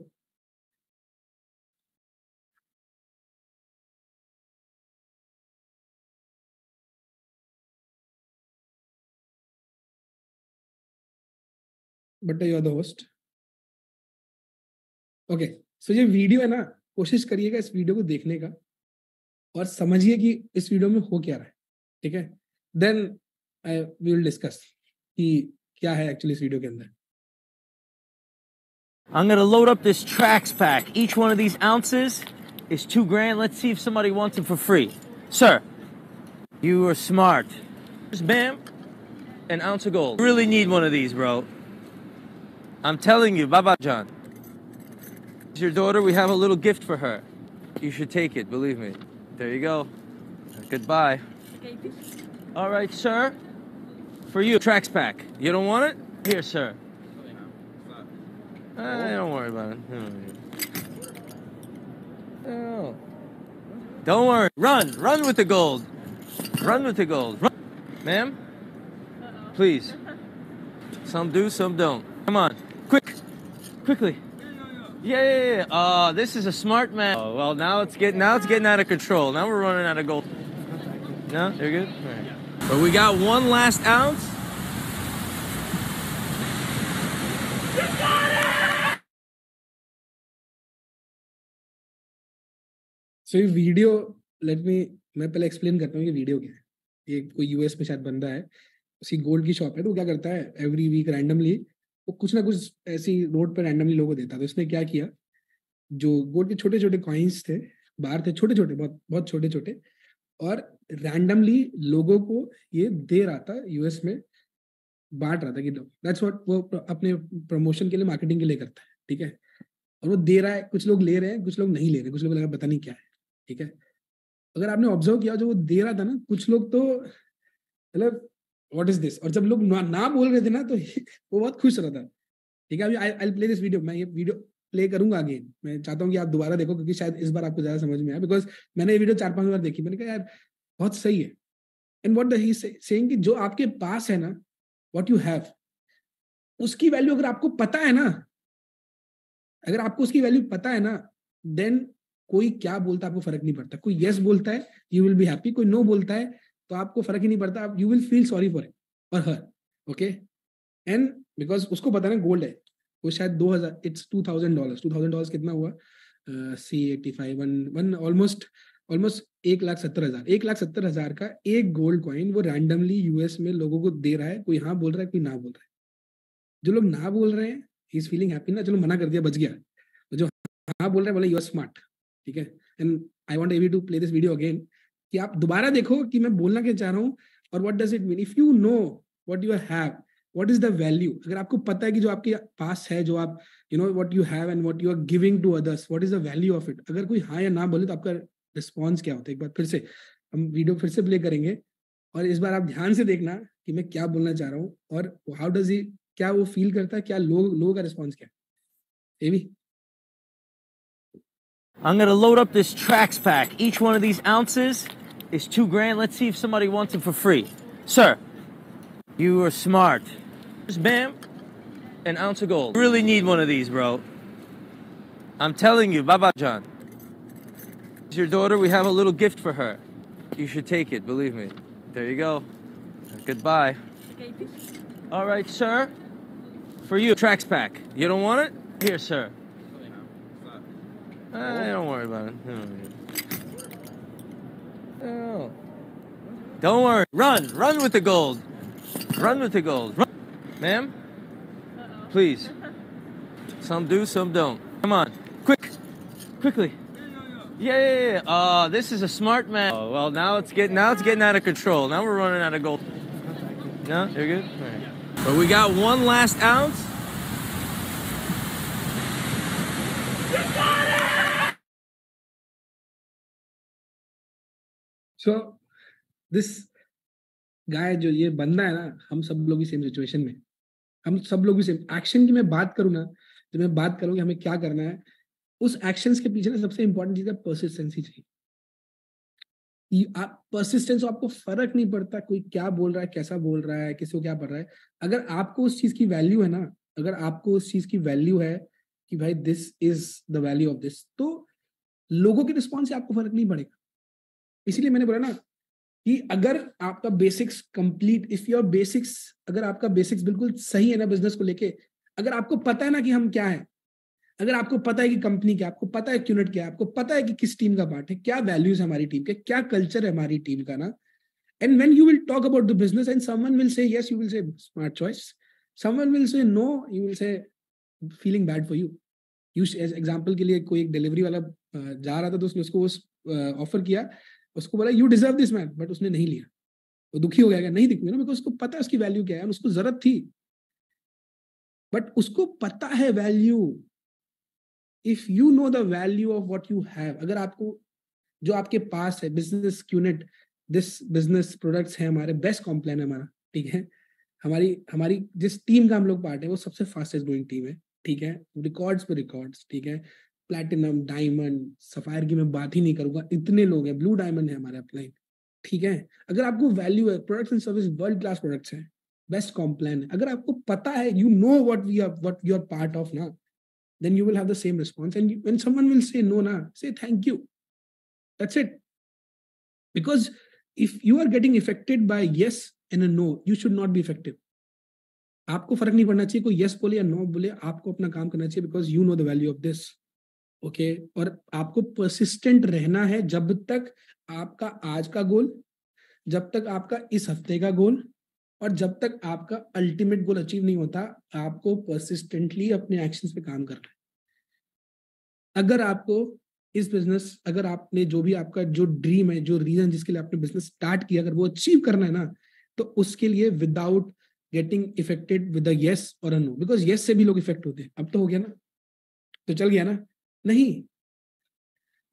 But you are the host. Okay, so ये वीडियो है ना, कोशिश करिएगा इस वीडियो को देखने का और समझिए कि इस वीडियो में हो क्या रहा है। ठीक है, देन वी विल डिस्कस कि क्या है एक्चुअली इस वीडियो के अंदर। I'm gonna load up this Trax pack. Each one of these ounces is $2,000. Let's see if somebody wants them for free. Sir, you are smart. Just bam, an ounce of gold. You really need one of these, bro. I'm telling you, Baba John. It's your daughter. We have a little gift for her. You should take it, believe me. There you go. Goodbye. All right, sir. For you, Trax pack. You don't want it? Here, sir. Don't worry about it. Oh. Don't worry. Run with the gold. Run with the gold. Run. Ma'am? Please. Some do, some don't. Come on. Quickly. Yeah. This is a smart man. Oh, well, now it's getting out of control. Now we're running out of gold. No? You're good? All right. But we got one last ounce. सो ये video, मैं पहले explain करता हूँ कि video क्या है। ये कोई यूएस में शायद बंदा है, उसकी गोल्ड की शॉप है, तो वो क्या करता है, एवरी वीक रैंडमली वो कुछ ना कुछ ऐसी रोड पर रैंडमली लोगों को देता। तो उसने क्या किया, जो गोल्ड के छोटे छोटे कॉइन्स थे बाहर थे, छोटे छोटे, बहुत बहुत छोटे छोटे, और रैंडमली लोगों को ये दे रहा था, यूएस में बांट रहा था कि दैट्स व्हाट वो अपने प्रमोशन के लिए, मार्केटिंग के लिए करता है। ठीक है, और वो दे रहा है, कुछ लोग ले रहे हैं, कुछ लोग नहीं ले रहे, कुछ लोग लगा पता नहीं क्या है। ठीक है, अगर आपने ऑब्जर्व किया, जो वो दे रहा था ना, कुछ लोग तो मतलब व्हाट इज दिस, और जब लोग ना बोल रहे थे ना, तो वो बहुत खुश रहा था। ठीक है, अभी आई प्ले दिस वीडियो, मैं ये वीडियो प्ले करूंगा अगेन। मैं चाहता हूँ कि आप दोबारा देखो, क्योंकि शायद इस बार आपको ज्यादा समझ में आया, बिकॉज मैंने ये वीडियो 4-5 बार देखी, मैंने कहा यार बहुत सही है। एंड व्हाट ही सेइंग कि जो आपके पास है ना, व्हाट यू हैव, उसकी वैल्यू अगर आपको पता है ना, अगर आपको उसकी वैल्यू पता है ना, देन कोई क्या बोलता है आपको फर्क नहीं पड़ता। कोई यस बोलता है, यू विल बी हैप्पी, कोई नो बोलता है तो आपको फर्क ही नहीं पड़ता, आप you will feel sorry for it और हर। ओके, एंड बिकॉज उसको पता है ना गोल्ड है, वो शायद 2000, इट्स $2000, $2000 कितना हुआ, C85 वन ऑलमोस्ट ऑलमोस्ट 1,70,000, 1,70,000 का एक गोल्ड कॉइन वो रैंडमली यूएस में लोगों को दे रहा है। कोई हाँ बोल रहा है, कोई ना बोल रहा है। जो लोग ना बोल रहे हैं, ही इज फीलिंग हैप्पी ना, चलो मना कर दिया, बच गया। जो हाँ बोल रहे हैं, बोले यू आर स्मार्ट। ठीक है, एंड आई वांट एवी to play this video again, कि आप दोबारा देखो कि मैं बोलना क्या चाह रहा हूँ, और what does it mean. If you know what you have, what is the value? अगर आपको पता है कि जो आपके पास है, जो आप you know what you have and what you are giving to others, what is the value of it? अगर कोई हाँ या ना बोले तो आपका रिस्पॉन्स क्या होता है? एक बार फिर से हम वीडियो फिर से प्ले करेंगे और इस बार आप ध्यान से देखना कि मैं क्या बोलना चाह रहा हूँ और हाउ डज ही, क्या वो फील करता है, क्या लोगों का रिस्पॉन्स क्या है। ए भी I'm gonna load up this Trax pack. Each one of these ounces is $2,000. Let's see if somebody wants it for free. Sir, you are smart. Just bam, an ounce of gold. You really need one of these, bro. I'm telling you, Baba John. It's your daughter. We have a little gift for her. You should take it, believe me. There you go. Goodbye. All right, sir. For you, Trax pack. You don't want it? Here, sir. Don't worry about it. Oh. Don't worry. Run with the gold. Run with the gold. Run. Ma'am? Please. Some do, some don't. Come on. Quickly. Yeah. This is a smart man. Oh, well, now it's getting out of control. Now we're running out of gold. No? You're good? All right. But we got one last ounce. So this guy, जो ये बंदा है ना, हम सब लोग भी same situation में, हम सब लोग भी सेम एक्शन की मैं बात करूँ ना, तो मैं बात करूँ कि हमें क्या करना है, उस एक्शंस के पीछे ना सबसे इंपॉर्टेंट चीज है परसिस्टेंसी चाहिए। परसिस्टेंस, आपको फर्क नहीं पड़ता कोई क्या बोल रहा है, कैसा बोल रहा है, किसी को क्या पड़ रहा है। अगर आपको उस चीज की वैल्यू है ना, अगर आपको उस चीज की वैल्यू है कि भाई this is the value of this, तो लोगों के रिस्पॉन्स से आपको फर्क नहीं पड़ेगा। इसीलिए मैंने बोला ना कि अगर आपका basics complete, if your basics, अगर आपका बेसिक्स बिल्कुल सही है ना बिजनेस को लेके, अगर आपको पता है ना कि हम क्या है, अगर आपको पता है कि कंपनी क्या, आपको पता है क्यूनेट क्या है, आपको पता है कि किस टीम का पार्ट है, क्या वैल्यूज है हमारी टीम के, क्या कल्चर है हमारी टीम का ना, and when you will talk about the business and someone will say yes, you will say smart choice, someone will say no, you will say feeling bad for you. Example के लिए कोई एक delivery वाला जा रहा था, तो उसने उसको ऑफर किया, उसको बोला you deserve this man, but उसने नहीं लिया, वो दुखी हो गया, नहीं दिखी ना, बिकॉज उसको पता है उसकी वैल्यू क्या है, उसको जरूरत थी, बट उसको पता है value. If you know the value of what you have, अगर आपको जो आपके पास है, business unit, this business products है हमारे, बेस्ट कॉम्प्लान है हमारा, ठीक है, हमारी हमारी जिस टीम का हम लोग पार्ट है वो सबसे फास्टेस्ट ग्रोइंग टीम है, ठीक है, रिकॉर्ड्स पे रिकॉर्ड्स, ठीक है, प्लैटिनम, डायमंड, सफायर की मैं बात ही नहीं करूंगा, इतने लोग हैं, ब्लू डायमंड है हमारे अपलाइन, ठीक है। अगर आपको वैल्यू है, products and service world class products है, बेस्ट कॉम्प्लान है, अगर आपको पता है, you know what you are part of ना, then you will have the same response, and when someone will say no na, say thank you, that's it. Because if you are getting affected by yes and a no, you should not be effective. आपको फर्क नहीं पड़ना चाहिए कोई yes बोले या no बोले, आपको अपना काम करना चाहिए, because you know the value of this, okay? और आपको persistent रहना है जब तक आपका आज का गोल, जब तक आपका इस हफ्ते का गोल, और जब तक आपका अल्टीमेट गोल अचीव नहीं होता, आपको परसिस्टेंटली अपने एक्शंस पे काम करना है। अगर आपको इस बिजनेस, अगर आपने जो भी आपका जो ड्रीम है, जो रीजन जिसके लिए आपने बिजनेस स्टार्ट किया, अगर वो अचीव करना है ना, तो उसके लिए without getting affected with a yes और अ नो, बिकॉज यस से भी लोग इफेक्ट होते हैं। अब तो हो गया ना, तो चल गया ना, नहीं,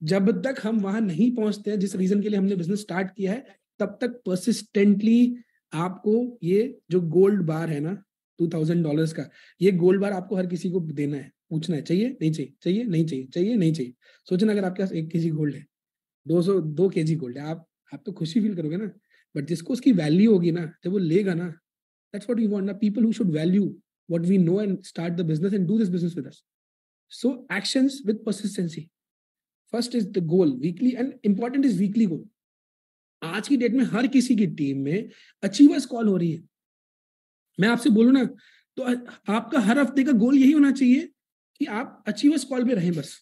जब तक हम वहां नहीं पहुंचते हैं जिस रीजन के लिए हमने बिजनेस स्टार्ट किया है, तब तक परसिस्टेंटली आपको ये जो गोल्ड बार है ना $2,000 का, ये गोल्ड बार आपको हर किसी को देना है, पूछना है चाहिए नहीं चाहिए, चाहिए नहीं चाहिए, चाहिए नहीं चाहिए। सोचना अगर आपके पास 1 kg गोल्ड है, 2 kg गोल्ड है, आप तो खुशी फील करोगे ना, बट जिसको उसकी वैल्यू होगी ना, जब वो लेगा ना, दैट्स व्हाट वी वांट ना, people who should value what we know and start the business and do this business with us. So actions with persistency, first is the goal weekly, and important is weekly goal. आज की date में हर किसी की team में achievers call हो रही है। मैं आपसे बोलूं ना, तो आपका हर हफ्ते का गोल यही होना चाहिए कि आप अचीवर्स कॉल पे रहें बस,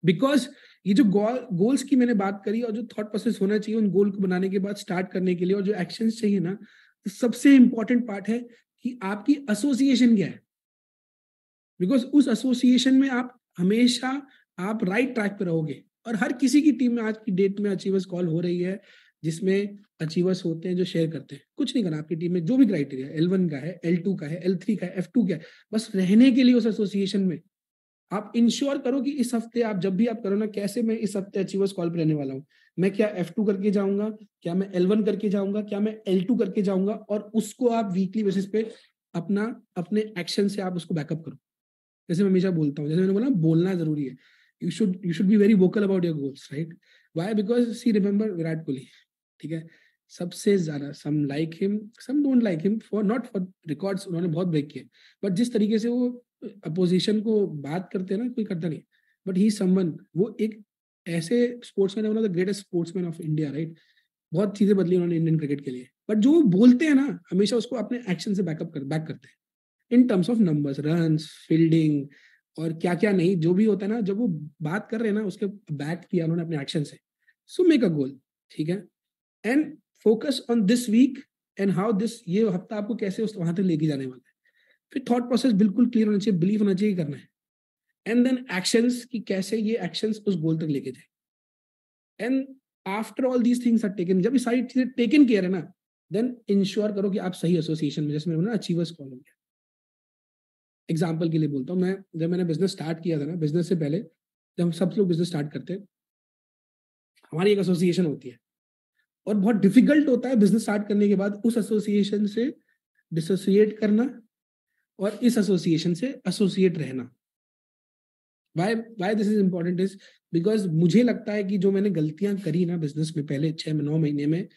बिकॉज ये जो गोल्स की मैंने बात करी, और जो थॉट प्रोसेस होना चाहिए उन गोल को बनाने के बाद स्टार्ट करने के लिए, और जो एक्शंस चाहिए ना, तो सबसे इंपॉर्टेंट पार्ट है कि आपकी एसोसिएशन क्या है, बिकॉज उस एसोसिएशन में आप हमेशा आप राइट ट्रैक पे रहोगे। और हर किसी की टीम में आज की डेट में अचीवर्स कॉल हो रही है, जिसमें अचीवर्स होते हैं जो शेयर करते हैं। कुछ नहीं करना, आपकी टीम में जो भी क्राइटेरिया L1 का है, L2 का है, L3 का है, F2 का है, बस रहने के लिए उस एसोसिएशन में आप इंश्योर करो कि इस हफ्ते आप जब भी आप करो ना, कैसे मैं इस हफ्ते अचीवर्स कॉल पर रहने वाला हूँ, मैं क्या F2 करके जाऊंगा, क्या मैं L1 करके जाऊंगा, क्या मैं L2 करके जाऊंगा, और उसको आप वीकली बेसिस पे अपना अपने एक्शन से आप उसको बैकअप करो। जैसे मैं हमेशा बोलता हूँ, जैसे मैंने बोला बोलना जरूरी है, you should be very vocal about your goals, right? Why? Because see remember Virat Kohli, ठीक है, सबसे ज्यादा some like him, some don't like him, for not for records, उन्होंने बहुत ब्रेक किए, बट जिस तरीके से वो अपोजिशन को बात करते हैं ना, कोई करता नहीं, बट ही समवन, वो एक ऐसे स्पोर्ट्समैन है, one of the greatest sportsman of India, right? बहुत चीजें बदली उन्होंने इंडियन क्रिकेट के लिए, बट जो वो बोलते हैं ना, हमेशा उसको अपने एक्शन से बैक करते हैं, in terms of numbers, runs, fielding और क्या क्या नहीं, जो भी होता है ना, जब वो बात कर रहे हैं ना, उसके बैक किया उन्होंने अपने एक्शन से। सो मेक अ गोल, ठीक है, and focus on this week and how this, ये हफ्ता आपको कैसे उस वहां तक लेके जाने वाला है। फिर थॉट प्रोसेस बिल्कुल क्लियर होना चाहिए, बिलीव होना चाहिए, करना है, एंड देन एक्शंस कि कैसे ये एक्शंस उस गोल तक लेके जाए। And after all these things are taken, जब ये सारी चीजें टेकन केयर है ना, देन इंश्योर करो कि आप सही एसोसिएशन में, जैसे मैंने बोला अचीवर्स कॉल हो गया। एग्जाम्पल के लिए बोलता हूँ, मैं जब मैंने बिजनेस स्टार्ट किया था ना, बिजनेस से पहले जब हम सब लोग बिजनेस स्टार्ट करते हैं, हमारी एक एसोसिएशन होती है, और बहुत डिफिकल्ट होता है बिजनेस स्टार्ट करने के बाद उस एसोसिएशन से डिसोसिएट करना और इस एसोसिएशन से एसोसिएट रहना। Why this is important is because मुझे लगता है कि जो मैंने गलतियां करी ना बिजनेस में पहले 6-9 महीने में,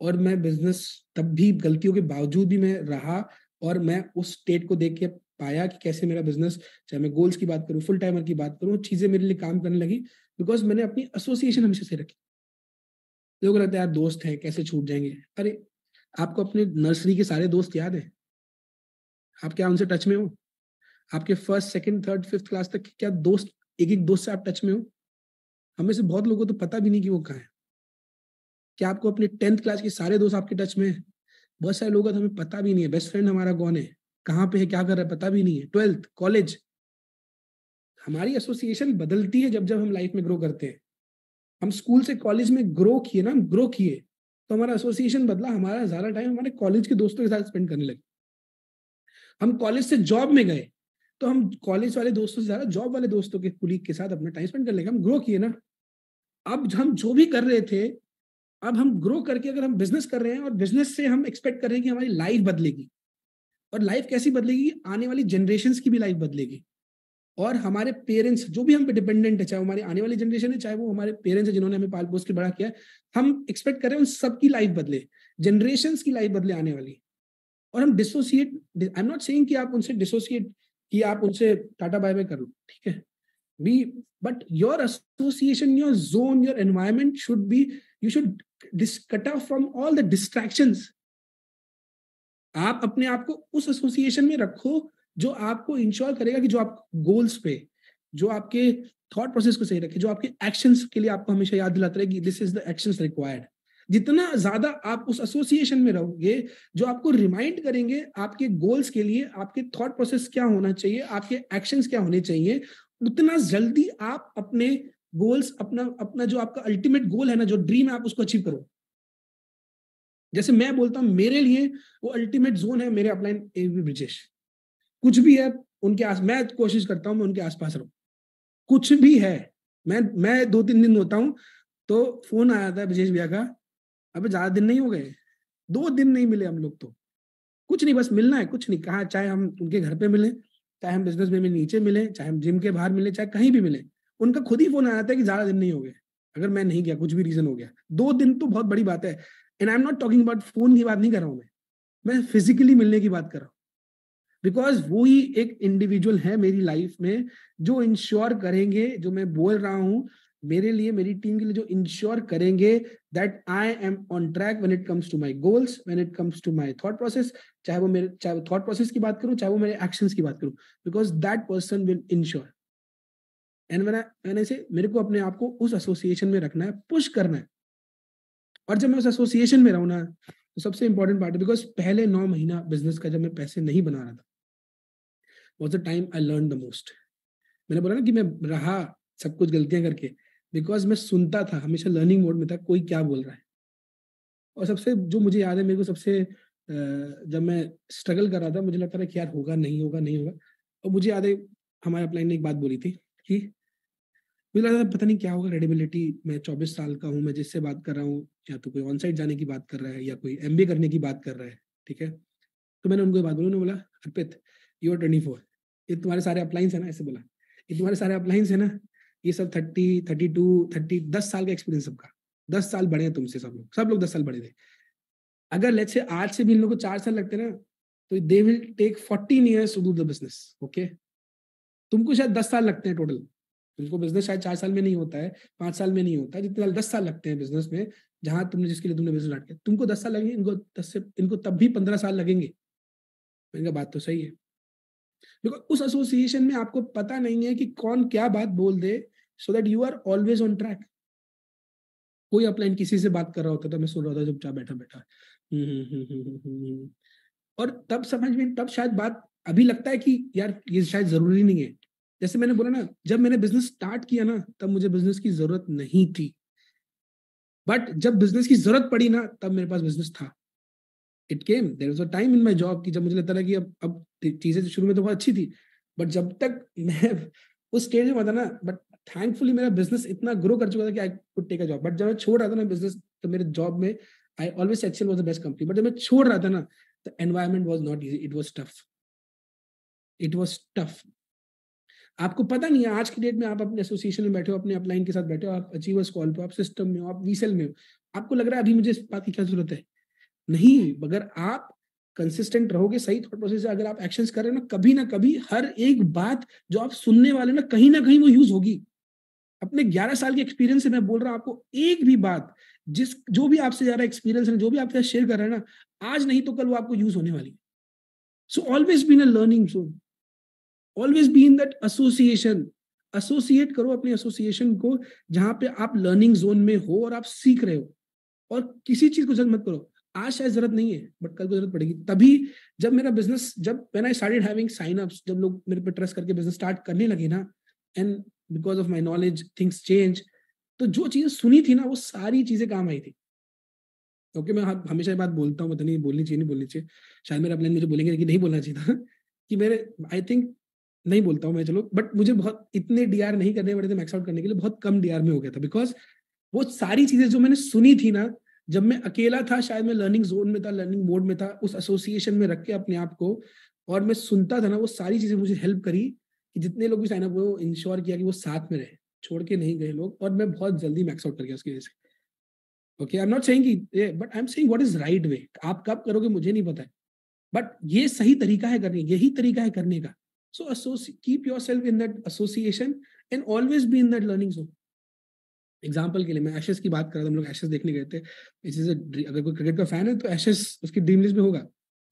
और मैं बिजनेस तब भी गलतियों के बावजूद भी मैं रहा, और मैं उस स्टेट को देख के पाया कि कैसे मेरा बिजनेस, चाहे मैं गोल्स की बात करूं, फुल टाइमर की बात करूं, चीजें मेरे लिए काम करने लगी, बिकॉज मैंने अपनी एसोसिएशन हमेशा से रखी। लोग लगता है यार दोस्त हैं कैसे छूट जाएंगे, अरे आपको अपने नर्सरी के सारे दोस्त याद है? आप क्या उनसे टच में हो? आपके first second third fifth class तक क्या दोस्त, एक एक दोस्त से आप टच में हो? हमें से बहुत लोगों को तो पता भी नहीं कि वो कहाँ है। क्या आपको अपने 10th क्लास के सारे दोस्त आपके टच में है? बहुत सारे लोगों को तो हमें पता भी नहीं है बेस्ट फ्रेंड हमारा कौन है, कहाँ पे है, क्या कर रहा है, पता भी नहीं है। 12th कॉलेज, हमारी एसोसिएशन बदलती है जब जब हम लाइफ में ग्रो करते हैं। हम स्कूल से कॉलेज में ग्रो किए ना, ग्रो किए, तो हमारा एसोसिएशन बदला, हमारा ज्यादा टाइम हमारे कॉलेज के दोस्तों के साथ स्पेंड करने लगे। हम कॉलेज से जॉब में गए, तो हम कॉलेज वाले दोस्तों से ज्यादा जॉब वाले दोस्तों के कुलीग के साथ अपना टाइम स्पेंड करने लगे। हम ग्रो किए ना। अब हम जो भी कर रहे थे, अब हम ग्रो करके अगर हम बिजनेस कर रहे हैं, और बिजनेस से हम एक्सपेक्ट कर रहे हैं कि हमारी लाइफ बदलेगी, और लाइफ कैसी बदलेगी, आने वाली जनरेशन की भी लाइफ बदलेगी, और हमारे पेरेंट्स जो भी हम पे डिपेंडेंट है, चाहे वो हमारी आने वाली जनरेशन है, चाहे वो हमारे पेरेंट्स है जिन्होंने हमें पाल पोस के बड़ा किया है, हम एक्सपेक्ट कर रहे हैं उन सबकी लाइफ बदले, जनरेशन की लाइफ बदले आने वाली। और हम dissociate, I am not saying कि आप उनसे डिसोसिएट, कि आप उनसे टाटा बाय बाय कर लो, ठीक है, we, but your association, your zone, your environment should be, you should cut off from all the distractions. आप अपने आप को उस एसोसिएशन में रखो जो आपको इंश्योर करेगा कि जो आप गोल्स पे, जो आपके थॉट प्रोसेस को सही रखे, जो आपके एक्शंस के लिए आपको हमेशा याद दिलाता रहे कि this is the actions required. जितना ज्यादा आप उस एसोसिएशन में रहोगे, जो आपको रिमाइंड करेंगे आपके गोल्स के लिए, आपके थॉट प्रोसेस क्या होना चाहिए, आपके एक्शंस क्या होने चाहिए, उतना जल्दी आप अपने गोल्स, अपना अपना जो आपका अल्टीमेट गोल है ना, जो ड्रीम है, आप उसको अचीव करो। जैसे मैं बोलता हूं, मेरे लिए वो अल्टीमेट जोन है मेरे अपलाइन एवी ब्रिजेश। कुछ भी है उनके आस, मैं कोशिश करता हूं मैं उनके आसपास रहूं। कुछ भी है, मैं 2-3 दिन होता हूं तो फोन आया था ब्रिजेश भैया का, अबे ज्यादा दिन नहीं हो गए, 2 दिन नहीं मिले हम लोग, तो कुछ नहीं, बस मिलना है, कुछ नहीं कहा, चाहे हम उनके घर पे मिले, चाहे हम बिजनेस में नीचे मिले, चाहे हम जिम के बाहर मिले, चाहे कहीं भी मिले, उनका खुद ही फोन आया था कि ज्यादा दिन नहीं हो गए। अगर मैं नहीं गया, कुछ भी रीजन हो गया, 2 दिन तो बहुत बड़ी बात है। And I am not talking about phone की बात नहीं कर रहा हूं, मैं फिजिकली मिलने की बात कर रहा हूँ। बिकॉज वो ही एक इंडिविजुअल है मेरी लाइफ में जो इंश्योर करेंगे, जो मैं बोल रहा हूं, मेरे लिए, मेरी टीम के लिए, जो इंश्योर करेंगे that I am on track when it comes to my goals, when it comes to my thought process, चाहे वो थॉट प्रोसेस की बात करूं, चाहे वो मेरे एक्शंस की बात करूं, because that person will ensure. And मैंने से मेरे को अपने आप को उस एसोसिएशन में रखना है, पुश करना है। और जब मैं उस एसोसिएशन में रहूं ना, तो सबसे इंपॉर्टेंट पार्ट है, बिकॉज पहले 9 महीना बिजनेस का जब मैं पैसे नहीं बना रहा था, was the time I learned the most. मैंने बोला ना कि मैं रहा सब कुछ गलतियां करके, बिकॉज मैं सुनता था, हमेशा लर्निंग मोड में था, कोई क्या बोल रहा है, और सबसे जो मुझे याद है, मेरे को सबसे जब मैं स्ट्रगल कर रहा था, मुझे लगता था कि यार होगा नहीं होगा नहीं होगा, और मुझे याद है हमारे अपलाइन ने एक बात बोली थी कि मुझे लगा था पता नहीं क्या होगा, क्रेडिबिलिटी, मैं 24 साल का हूँ, मैं जिससे बात कर रहा हूँ या तो कोई ऑन साइट जाने की बात कर रहा है या कोई एमबीए करने की बात कर रहा है, ठीक है। तो मैंने उनको ये बात बोली, उन्होंने बोला अर्पित यू आर 24, ये तुम्हारे सारे अपलाइंस है ना, ऐसे बोला, ये तुम्हारे सारे अपलाइंस है ना, ये सब 30 32 30 10 साल का एक्सपीरियंस सबका, 10 साल बड़े हैं तुमसे, सब लोग 10 साल बड़े थे। अगर लेट्स से आज से भी इन लोगों को 4 साल लगते ना, तो they will take 14 years to do the business, okay. तुमको शायद 10 साल लगते हैं टोटल, तुमको बिजनेस शायद 4 साल में नहीं होता है, 5 साल में नहीं होता है, जितने साल 10 साल लगते हैं बिजनेस में, जहां तुमने जिसके लिए तुमने बिजनेस स्टार्ट किया, तुमको 10 साल लगेंगे, इनको तब भी 15 साल लगेंगे। मैंने कहा बात तो सही है, बिकॉज उस एसोसिएशन में आपको पता नहीं है कि कौन क्या बात बोल दे, so that you are always on track. कोई अपलाइन किसी से बात कर रहा होता था, मैं सुन रहा था चुपचाप बैठा बैठा, और तब समझ में, तब शायद बात अभी लगता है कि यार ये शायद जरूरी नहीं है। जैसे मैंने बोला ना, जब मैंने बिजनेस स्टार्ट किया ना, तब मुझे बिजनेस की जरूरत नहीं थी, बट जब बिजनेस की जरूरत पड़ी ना, तब मेरे पास बिजनेस था। It came, there was a time in my job कि जब मुझे लगता था कि अब चीजें तो शुरू में तो बहुत अच्छी थी, बट जब तक मैं उस स्टेज में था ना, बट थैंकफुली मेरा बिजनेस इतना ग्रो कर चुका था कि I could take a job. But जब मैं छोड़ रहा था ना बिजनेस, तो मेरे जॉब में, I always excel was the best company, but जब मैं छोड़ रहा था ना, the environment was not easy, it was tough, it was tough. आपको पता नहीं है, आज की डेट में आप अपने एसोसिएशन में बैठे हो, अपने अपलाइन के साथ बैठे हो, आप अचीवर्स कॉल पे, आप सिस्टम में हो, आप वीसेल में हो, आपको लग रहा है अभी मुझे इस बात की क्या जरूरत है। नहीं, अगर आप कंसिस्टेंट रहोगे, सही थॉट प्रोसेस से अगर आप एक्शंस कर रहे हो ना कभी हर एक बात जो आप सुनने वाले ना कहीं वो यूज होगी। अपने 11 साल के एक्सपीरियंस से मैं बोल रहा हूं आपको, एक भी बात जो भी आपसे ज्यादा एक्सपीरियंस है, जो भी आपसे शेयर कर रहे हैं ना, आज नहीं तो कल वो आपको यूज होने वाली है। So always been a learning zone, always be in that association. Association करो अपने एसोसिएशन को, जहां पे आप लर्निंग जोन में हो और आप सीख रहे हो, और किसी चीज को जज मत करो। आज शायद जरूरत नहीं है, बट कल को जरूरत पड़ेगी। तभी जब मेरा बिजनेस, जब when I started having sign ups, जब लोग मेरे पे ट्रस्ट करके बिजनेस स्टार्ट करने लगे ना, and because of my knowledge things change, तो जो चीजें सुनी थी ना, वो सारी चीजें काम आई थी। क्योंकि मैं हमेशा ये बात बोलता हूँ, पता नहीं बोलनी चाहिए नहीं बोलनी चाहिए, शायद मेरे अपने मुझे बोलेंगे कि नहीं बोलना चाहिए था कि मेरे, आई थिंक नहीं बोलता हूँ मैं, चलो, बट मुझे बहुत इतने डीआर नहीं करने पड़े थे मैक्स आउट करने के लिए, बहुत कम डीआर में हो गया था, बिकॉज वो सारी चीजें जो मैंने सुनी थी ना, जब मैं अकेला था, शायद मैं लर्निंग जोन में था, लर्निंग मोड में था, उस एसोसिएशन में रख के अपने आप को, और मैं सुनता था ना, वो सारी चीजें मुझे हेल्प करी कि जितने लोग भी साइन अप हुए, वो इंश्योर किया कि वो साथ में रहे, छोड़ के नहीं गए लोग, और मैं बहुत जल्दी मैक्स आउट कर गया उसकी वजह से। Okay, I am not saying कि, but I am saying what is right way. आप कब करोगे मुझे नहीं पता है, बट ये सही तरीका है करने, यही तरीका है करने का। So keep your self in that association and always be in that learning zone. Example के लिए मैं एशेस की बात कर रहा था, हम लोग एशेस देखने गए थे। अगर कोई क्रिकेट का फैन है तो एशेस उसकी ड्रीम लिस्ट में होगा।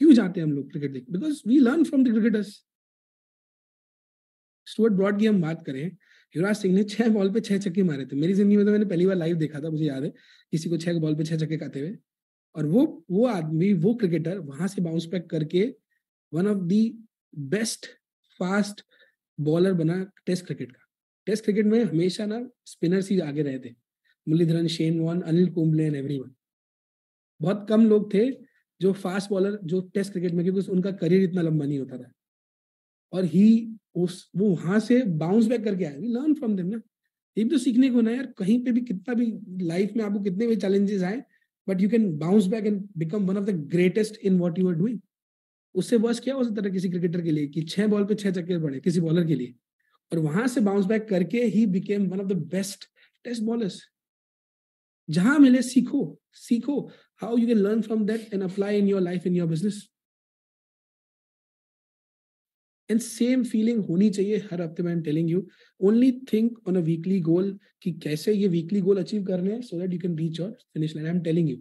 क्यों जाते हैं हम लोग क्रिकेट देख? Because we learn from the cricketers. Stuart Broad की हम बात करें, युवराज सिंह ने 6 बॉल पे 6 छक्के मारे थे। मेरी जिंदगी में तो मैंने पहली बार लाइव देखा था, मुझे याद है, किसी को 6 बॉल पे 6 छक्के खाते हुए। और वो आदमी, वो क्रिकेटर वहां से बाउंस बैक करके one of the best fast bowler बना टेस्ट क्रिकेट का। टेस्ट क्रिकेट में हमेशा ना स्पिनर्स ही आगे रहे थे, Muralitharan, Shane Warne, Anil Kumble and everyone. बहुत कम लोग थे जो फास्ट बॉलर जो टेस्ट क्रिकेट में, क्योंकि उनका करियर इतना लंबा नहीं होता था। और ही वो वहां से बाउंस बैक करके आए। वी लर्न फ्रॉम देम ना। ये भी तो सीखने को ना यार, कहीं पे भी कितना भी लाइफ में आपको कितने भी चैलेंजेस आए, but you can bounce back and become one of the greatest in what you are doing. उससे वर्स क्या हो सकता था किसी क्रिकेटर के लिए कि 6 बॉल पे 6 छक्के पड़े किसी बॉलर के लिए, और वहां से बाउंस बैक करके he became one of the best test bowlers. जहां मिले सीखो, सीखो how you can learn from that and apply in your life, in your business. And same feeling होनी चाहिए हर हफ्ते में। I am telling you, only think on a weekly goal कि कैसे ये वीकली गोल अचीव करने हैं, so that you can reach your finish line. I am telling you.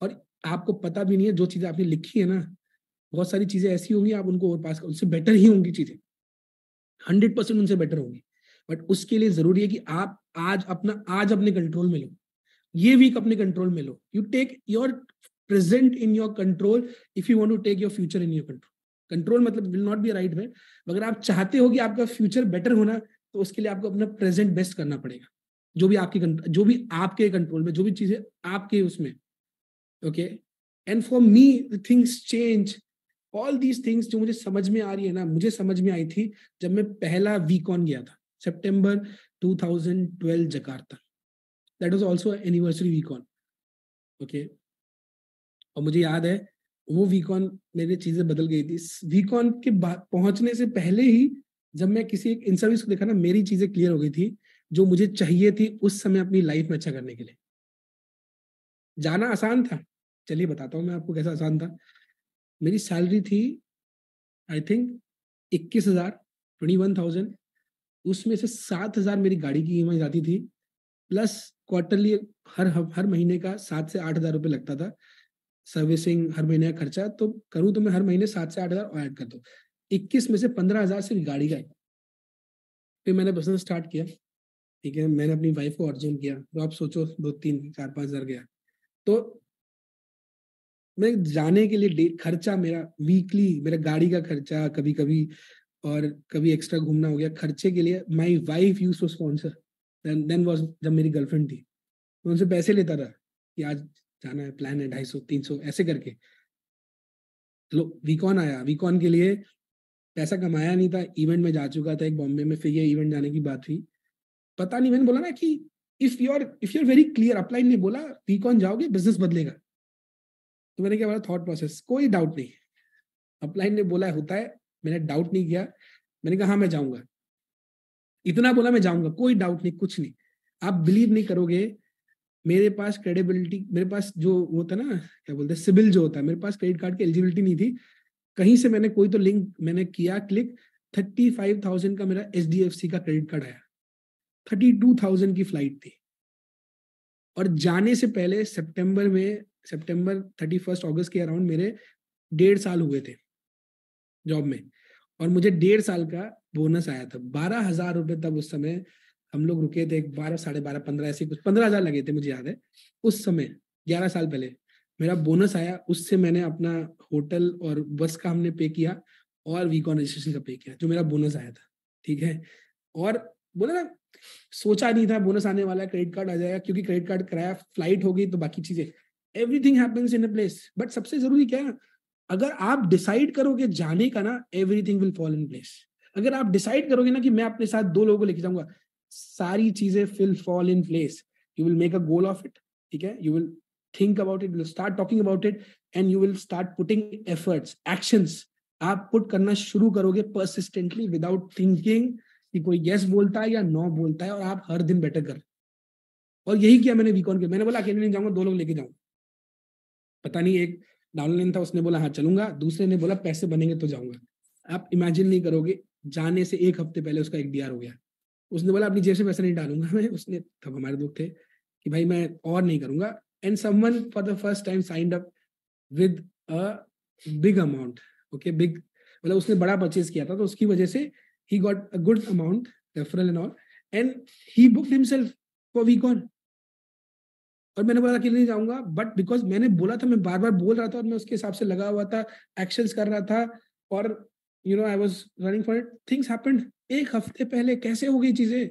और आपको पता भी नहीं है, जो चीजें आपने लिखी है ना, बहुत सारी चीजें ऐसी होंगी, आप उनको और पास कर, उनसे बेटर ही होंगी चीजें, 100% उनसे बेटर होंगी। बट उसके लिए जरूरी है कि आप आज अपने कंट्रोल में लो, ये वीक अपने कंट्रोल में लो। You take your present in your control if you want to take your future in your control. Control मतलब will not be right way. अगर आप चाहते हो कि आपका फ्यूचर बेटर होना, तो उसके लिए आपको अपना प्रेजेंट बेस्ट करना पड़ेगा। जो भी आपके कंट्रोल में, जो भी चीजें आपके उसमें, okay, and for me things change, all these things जो मुझे समझ में आ रही है ना, मुझे समझ में आई थी जब मैं पहला वीकॉन गया था, सितंबर 2012 Jakarta. That was also anniversary VCon. Okay, और मुझे याद है वो वीकॉन मेरी चीजें बदल गई थी। वीकॉन के बाद पहुंचने से पहले ही जब मैं किसी एक इन सर्विस को देखा ना, मेरी चीजें क्लियर हो गई थी जो मुझे चाहिए थी उस समय अपनी लाइफ में अच्छा करने के लिए। जाना आसान था, चलिए बताता हूँ मैं आपको कैसा आसान था। मेरी सैलरी थी आई थिंक 21,000, 21,000। उसमें से 7,000 मेरी गाड़ी की ईएमआई जाती थी, प्लस क्वार्टरली हर महीने का 7 से 8 हज़ार रुपये लगता था सर्विसिंग, हर महीने का खर्चा तो करूँ तो मैं हर महीने 7 से 8 हज़ार ऐड कर दूँ। 21 में से 15,000 सिर्फ गाड़ी का है। फिर मैंने बिजनेस स्टार्ट किया, ठीक है, मैंने अपनी वाइफ को अर्जेंट किया, तो आप सोचो 2, 3, 4, 5 हज़ार गया। तो मैं जाने के लिए खर्चा मेरा वीकली, मेरा गाड़ी का खर्चा कभी कभी, और कभी एक्स्ट्रा घूमना हो गया, खर्चे के लिए my wife use to sponsor. Then was जब मेरी गर्लफ्रेंड थी, मैं उनसे पैसे लेता था कि आज जाना है, प्लान है 250, 300 ऐसे करके। लो वीकॉन आया, वीकॉन के लिए पैसा कमाया नहीं था, इवेंट में जा चुका था एक बॉम्बे में, फिर ये इवेंट जाने की बात हुई। पता नहीं, मैंने बोला ना कि if you are very clear, upline ने बोला वीकॉन जाओगे बिजनेस बदलेगा, तो मैंने क्या बोला, थॉट प्रोसेस कोई डाउट नहीं, अपलाइन ने बोला होता है, मैंने डाउट नहीं किया, मैंने कहा हाँ मैं जाऊंगा, इतना बोला मैं जाऊंगा, कोई डाउट नहीं, कुछ नहीं। आप बिलीव नहीं करोगे, मेरे पास क्रेडिबिलिटी, मेरे पास जो होता है ना, क्या बोलते हैं, सिबिल जो होता है, मेरे पास क्रेडिट कार्ड की एलिजिबिलिटी नहीं थी। कहीं से मैंने कोई तो लिंक मैंने किया क्लिक, 35,000 का मेरा HDFC का क्रेडिट कार्ड आया, 32,000 की फ्लाइट थी। और जाने से पहले सितंबर 31 अगस्त के अराउंड मेरे 1.5 साल हुए थे जॉब में, और मुझे 1.5 साल का बोनस आया था, 12,000 रुपए। तब उस समय हम लोग रुके थे, 12, 12.5, 15 ऐसे कुछ, 15,000 लगे थे मुझे याद है उस समय, 11 साल पहले मेरा बोनस आया, उससे मैंने अपना होटल और बस का हमने पे किया, और वीकॉन रजिस्ट्रेशन का पे किया, जो मेरा बोनस आया था, ठीक है। और बोला ना, सोचा नहीं था बोनस आने वाला है, क्रेडिट कार्ड आ जाएगा, क्योंकि क्रेडिट कार्ड कराया, फ्लाइट हो गई, तो बाकी चीजें, everything happens in a place. But सबसे जरूरी क्या है, अगर आप डिसाइड करोगे जाने का ना, everything will fall in place. अगर आप डिसाइड करोगे ना कि मैं अपने साथ 2 लोगों को लेके जाऊंगा, सारी चीजें will fall in place. You will make a goal of it, ठीक है, you will think about it, will start talking about it, and you will start putting efforts, actions आप पुट करना शुरू करोगे परसिस्टेंटली, विदाउट थिंकिंग कि कोई yes बोलता है या नो बोलता है, और आप हर दिन बेटर कर। और यही किया मैंने वीकॉन के, मैंने बोला अकेले नहीं जाऊंगा, 2 लोग लेके जाऊंगा। पता नहीं, एक डाउनलाइन था, उसने बोला हाँ चलूंगा, दूसरे ने बोला पैसे बनेंगे तो जाऊंगा। आप इमेजिन नहीं करोगे, जाने से 1 हफ्ते पहले उसका एक डीआर हो गया। उसने बोला अपनी जेब से पैसे नहीं डालूंगा मैं, उसने, तब हमारे दोस्त थे कि भाई मैं और नहीं करूंगा, and someone for the first time signed up with a big amount. Okay, big मतलब उसने बड़ा परचेज किया था, तो उसकी वजह से ही got a good amount, referral and all, and he booked himself for VCon. और मैंने बोला कि नहीं जाऊंगा, बट बिकॉज मैंने बोला था, मैं बार बार बोल रहा था, और मैं उसके हिसाब से लगा हुआ था, एक्शंस कर रहा था, और I was running for it, things happened. 1 हफ्ते पहले कैसे हो गई चीजें।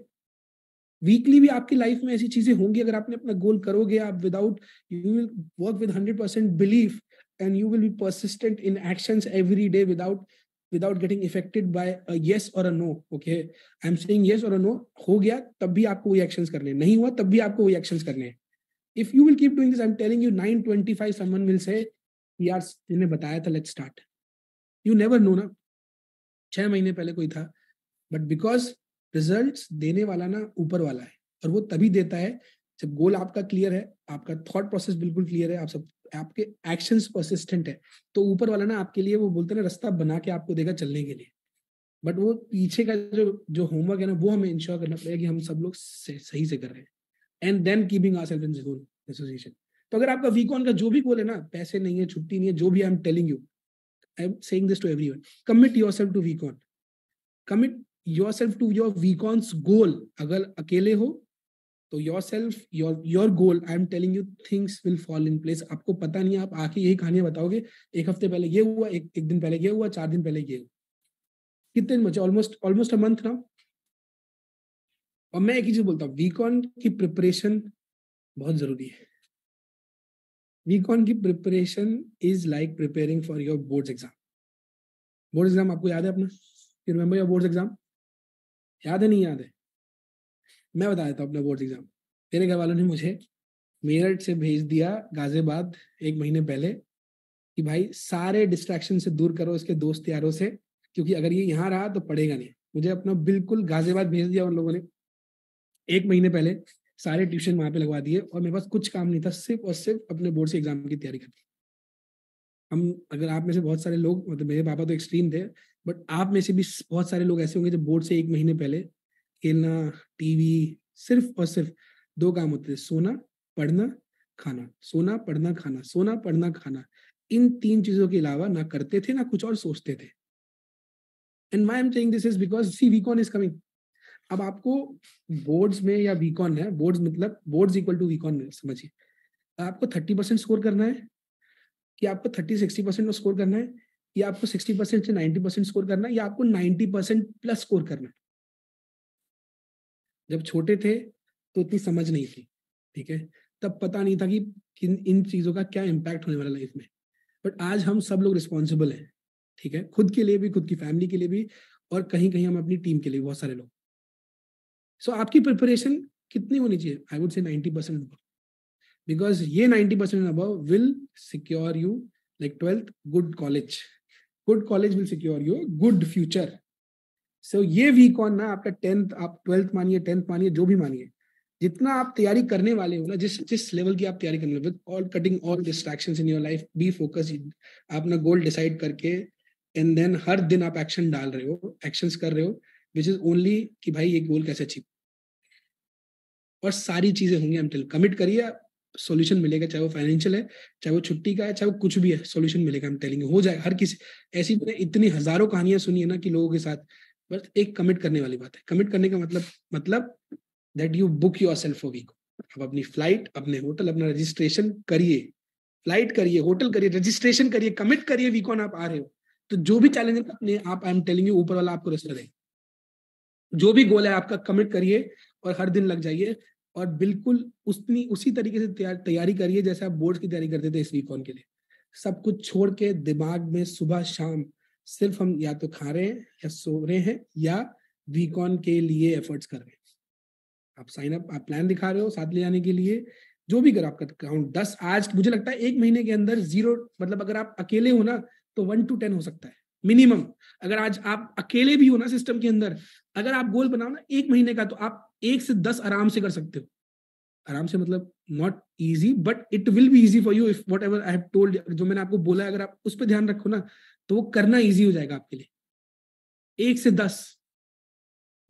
वीकली भी आपकी लाइफ में ऐसी चीजें होंगी, अगर आपने अपना गोल करोगे, आप without, you will work with 100% belief, and you will be persistent in actions every day, without getting affected by a yes और a no. Okay, I am saying yes और अ नो, हो गया तब भी आपको वही एक्शंस करने हैं, नहीं हुआ तब भी आपको वही एक्शंस करने हैं। If you will keep doing this, I'm telling you, 9:25 someone will say, यार तूने बताया था, let's start. You never know ना, 6 महीने पहले कोई था, बट बिकॉज रिजल्ट्स देने वाला ना ऊपर वाला है, और वो तभी देता है जब गोल आपका क्लियर है, आपका थॉट प्रोसेस बिल्कुल क्लियर है, आपके एक्शंस परसिस्टेंट है, तो ऊपर वाला ना आपके लिए, वो बोलते हैं ना, रास्ता बना के आपको देगा चलने के लिए। बट वो पीछे का जो जो होमवर्क है ना, वो हमें इंश्योर करना पड़ेगा कि हम सब लोग सही से कर रहे हैं, and then keeping ourself in zone association. तो अगर आपका वीक ऑन का जो भी गोल है ना, पैसे नहीं है, छुट्टी नहीं है, जो भी, I am telling you, I am saying this to everyone, commit yourself to VCon, commit yourself to your VCon's goal. अगर अकेले हो तो yourself, your goal, I am telling you, things will fall in place. आपको पता नहीं है, आप आके यही कहानियां बताओगे, 1 हफ्ते पहले ये हुआ, एक दिन पहले ये हुआ, 4 दिन पहले ये हुआ, कितने दिन बचे, ऑलमोस्ट ऑलमोस्ट अ मंथ ना। और मैं एक ही चीज बोलता हूँ, वीक ऑन की प्रिपरेशन बहुत जरूरी है। वीकॉन की preparation is like preparing for your boards exam. Board exam आपको याद है अपना? You remember your boards exam? याद है नहीं याद है? मैं बता देता हूँ अपना बोर्ड्स एग्जाम. मेरे घर वालों ने मुझे मेरठ से भेज दिया गाजियाबाद 1 महीने पहले कि भाई सारे डिस्ट्रैक्शन से दूर करो इसके दोस्त यारों से, क्योंकि अगर ये यहाँ रहा तो पढ़ेगा नहीं. मुझे अपना बिल्कुल गाजियाबाद भेज दिया उन लोगों ने 1 महीने पहले. सारे ट्यूशन वहां पे लगवा दिए और मेरे पास कुछ काम नहीं था, सिर्फ और सिर्फ अपने बोर्ड से एग्जाम की तैयारी करनी. हम, अगर आप में से बहुत सारे लोग, मतलब मेरे पापा तो एक्सट्रीम थे, बट आप में से भी बहुत सारे लोग ऐसे होंगे जो बोर्ड से 1 महीने पहले खेलना, टीवी, सिर्फ और सिर्फ 2 काम होते थे, सोना, पढ़ना, खाना. सोना, पढ़ना, खाना, सोना, पढ़ना, खाना. इन 3 चीजों के अलावा ना करते थे ना कुछ और सोचते थे. And why I am saying this is because see VCon is coming. अब आपको बोर्ड्स में या वीकॉन है, बोर्ड्स मतलब बोर्ड्स इक्वल टू वीकॉन समझिए. आपको 30% स्कोर करना है कि आपको 30-60% में स्कोर करना है, या आपको 60% से 90% स्कोर करना है, या आपको 90% प्लस स्कोर करना है. जब छोटे थे तो इतनी समझ नहीं थी, ठीक है, तब पता नहीं था कि इन चीजों का क्या इम्पैक्ट होने वाला लाइफ में. बट आज हम सब लोग रिस्पॉन्सिबल हैं, ठीक है, खुद के लिए भी, खुद की फैमिली के लिए भी, और कहीं कहीं हम अपनी टीम के लिए, बहुत सारे लोग. सो आपकी प्रिपरेशन कितनी होनी चाहिए? I would say 90% above, because ये 90% above will secure you like 12th good college. Good college will secure you good future. So ये वीक ऑन ना, आपका 10th, आप 12th मानिए, 10th मानिए, जो भी मानिए, जितना आप तैयारी करने वाले हो ना, जिस जिस लेवल की आप तैयारी करने वाले, with all cutting all distractions in your life, B focus. आप अपना गोल डिसाइड करके एंड देन हर दिन आप एक्शन डाल रहे हो, एक्शंस कर रहे हो, विच इज ओनली कि भाई ये गोल कैसे अचीव. और सारी चीजें होंगी, हम टेल, कमिट करिए, सॉल्यूशन मिलेगा. चाहे वो फाइनेंशियल है, चाहे वो छुट्टी का है, चाहे वो कुछ भी है, सॉल्यूशन मिलेगा. हम टेलिंग हो जाएगा. हर किसी, ऐसी मैंने इतनी हजारों कहानियां सुनी है ना कि लोगों के साथ. बस एक कमिट करने वाली बात है. कमिट करने का मतलब that you book yourself for week. अब अपनी फ्लाइट, अपने होटल, अपना रजिस्ट्रेशन करिए, फ्लाइट करिए, होटल करिए, रजिस्ट्रेशन करिए, कमिट करिए, वीक ऑन आप आ रहे हो. तो जो भी चैलेंज है अपने आप, आई एम टेलिंग यू, ऊपर वाला आपको रास्ता देगा. जो भी गोल है आपका, कमिट करिए और हर दिन लग जाइए. और बिल्कुल उसी तरीके से तैयारी करिए जैसे आप बोर्ड की तैयारी करते थे इस वीकॉन के लिए. सब कुछ छोड़ के दिमाग में सुबह शाम सिर्फ हम या तो खा रहे हैं या सो रहे हैं या वीकॉन के लिए एफर्ट्स कर रहे हैं. आप साइन अप, आप प्लान दिखा रहे हो साथ ले जाने के लिए, जो भी करो. आपका काउंट 10, आज मुझे लगता है 1 महीने के अंदर 0, मतलब अगर आप अकेले हो ना तो 1 to 10 हो सकता है मिनिमम. अगर आज आप अकेले भी हो ना सिस्टम के अंदर, अगर आप गोल बनाओ ना 1 महीने का, तो आप 1 से 10 आराम से कर सकते हो. आराम से मतलब not easy, but it will be easy for you if what ever I have told. जो मैंने आपको बोला है, अगर आप उस पर ध्यान रखो ना, तो वो करना इजी हो जाएगा आपके लिए. 1 से 10,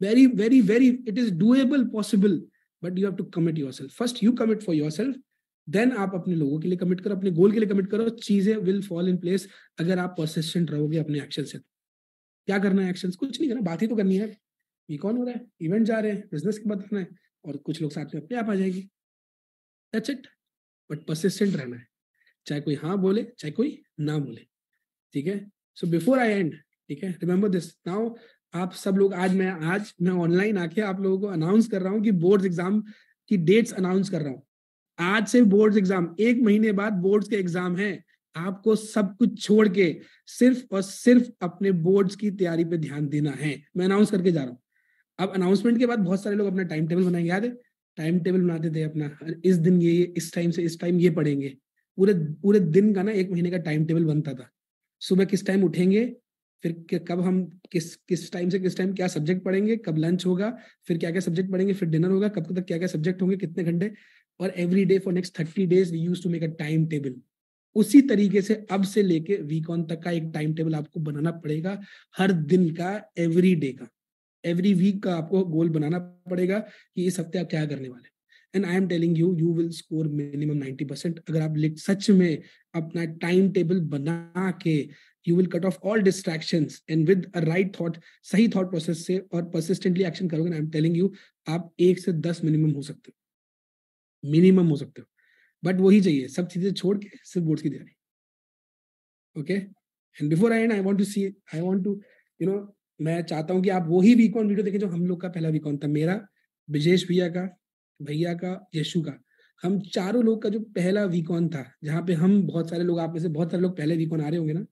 very very very, it is doable, possible, but you have to commit yourself first. You commit for yourself, then आप अपने लोगों के लिए कमिट करो, अपने गोल के लिए कमिट करो. चीजें विल फॉल इन प्लेस अगर आप परसिस्टेंट रहोगे अपने एक्शन से. क्या करना है? एक्शन कुछ नहीं करना, बात ही तो करनी है. वीकॉन हो रहा है, इवेंट जा रहे हैं, बिजनेस की बात करना है, और कुछ लोग साथ में अपने आप आ जाएगी. That's it. बट परसिस्टेंट रहना है, चाहे कोई हाँ बोले, चाहे कोई ना बोले, ठीक है. सो बिफोर आई एंड, ठीक है, रिमेंबर दिस नाउ. आप सब लोग, आज मैं ऑनलाइन आके आप लोगों को अनाउंस कर रहा हूँ कि बोर्ड्स एग्जाम की डेट्स अनाउंस कर रहा हूँ. आज से बोर्ड्स एग्जाम, 1 महीने बाद बोर्ड्स के एग्जाम है. आपको सब कुछ छोड़ के सिर्फ और सिर्फ अपने बोर्ड्स की तैयारी पे ध्यान देना है. मैं अनाउंस करके जा रहा हूँ. अब अनाउंसमेंट के बाद बहुत सारे लोग अपना टाइम टेबल बनाएंगे. याद है टाइम टेबल बनाते थे अपना, इस दिन ये इस टाइम से इस टाइम ये पढ़ेंगे. पूरे पूरे दिन का ना 1 महीने का टाइम टेबल बनता था. सुबह किस टाइम उठेंगे, फिर कब हम किस टाइम से किस टाइम क्या सब्जेक्ट पढ़ेंगे, कब लंच होगा, फिर क्या क्या सब्जेक्ट पढ़ेंगे, फिर डिनर होगा, कब तक क्या क्या सब्जेक्ट होंगे, कितने घंटे. और every day for next 30 days we used to make a time table. उसी तरीके से अब से लेके वीक ऑन तक का एक टाइम टेबल आपको बनाना पड़ेगा. हर दिन का, एवरी डे का, एवरी वीक का आपको गोल बनाना पड़ेगा कि इस हफ्ते आप क्या करने वाले. And I am telling you, you will score minimum 90% अगर आप सच में अपना टाइम टेबल बना के. You will cut off all distractions and with a right thought, सही थॉट प्रोसेस से और परसिस्टेंटली एक्शन करोगे. आई एम टेलिंग यू, आप 1 से 10 मिनिमम हो सकते हो, मिनिमम हो सकते हो. बट वही चाहिए, सब चीजें छोड़ के सिर्फ बोर्ड्स की तैयारी. Okay. And before I end, I want to you know मैं चाहता हूं कि आप वही वीकॉन वीडियो देखें जो हम लोग का पहला वीकॉन था, मेरा, ब्रिजेश भैया का, यशु का. हम चारों लोग का जो पहला वीकॉन था, जहाँ पे हम बहुत सारे लोग, आप में से बहुत सारे लोग पहले वीकॉन आ रहे होंगे ना,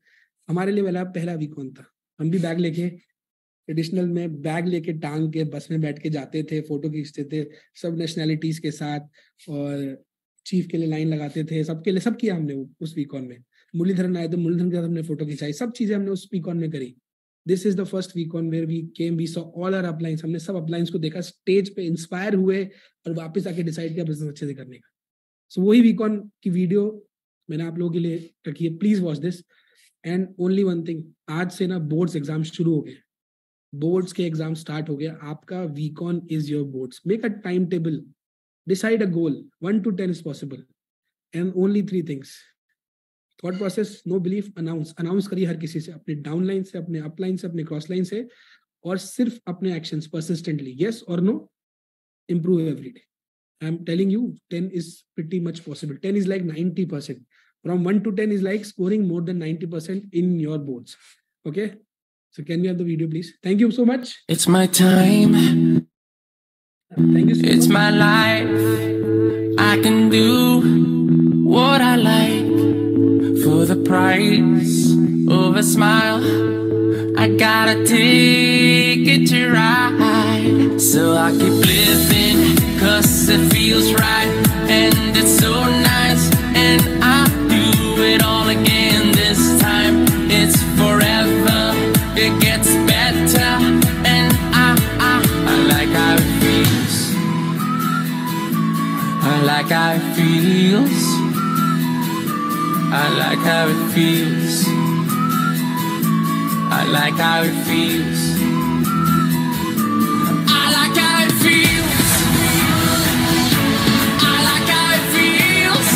हमारे लिए वाला पहला वीकॉन था। हम भी बैग लेके, ट्रेडिशनल में बैग लेके टांग के बस में बैठ के जाते थे, फोटो खींचते थे सब नेशनैलिटीज के साथ, और चीफ के लिए लाइन लगाते थे, सबके लिए सब किया हमने उस वीकॉन में। मुरलीधरन आए तो मुरलीधरन के साथ हमने फोटो खिंचाई, सब चीजें हमने उस वीकॉन में करी। This is the first VCon where we came, we saw all our uplines, हमने सब अपलाइंस को देखा, स्टेज पे इंस्पायर हुए और वापस आके डिसाइड किया बिजनेस अच्छे से करने का। सो वही वीकॉन की वीडियो मैंने आप लोगों के लिए रखी है, please watch this. And only one thing, आज से ना बोर्ड्स एग्जाम शुरू हो गए, बोर्ड्स के एग्जाम स्टार्ट हो गया, आपका VCon is your boards. Make a time table, decide a goal, 1 to 10 is possible, and only 3 things: thought process, no belief, announce करिए हर किसी से, अपने डाउनलाइन से, अपने अपलाइन से, अपने क्रॉस लाइन से, और सिर्फ अपने actions persistently, yes or no, improve every day. I'm telling you, 10 is pretty much possible. 10 is like 90%. From 1 to 10 is like scoring more than 90% in your boards. Okay, so can we have the video please? Thank you so much. It's my time. Thank you so much. It's my life. I can do what I like for the price of a smile. I gotta take it to ride, so I keep living 'cause it feels right, and it's so nice, and I do it all again this time. It's forever, it gets better, and I like how it feels. I like how it feels. I like how it feels. I like how it feels. I like how it feels. I like how it feels.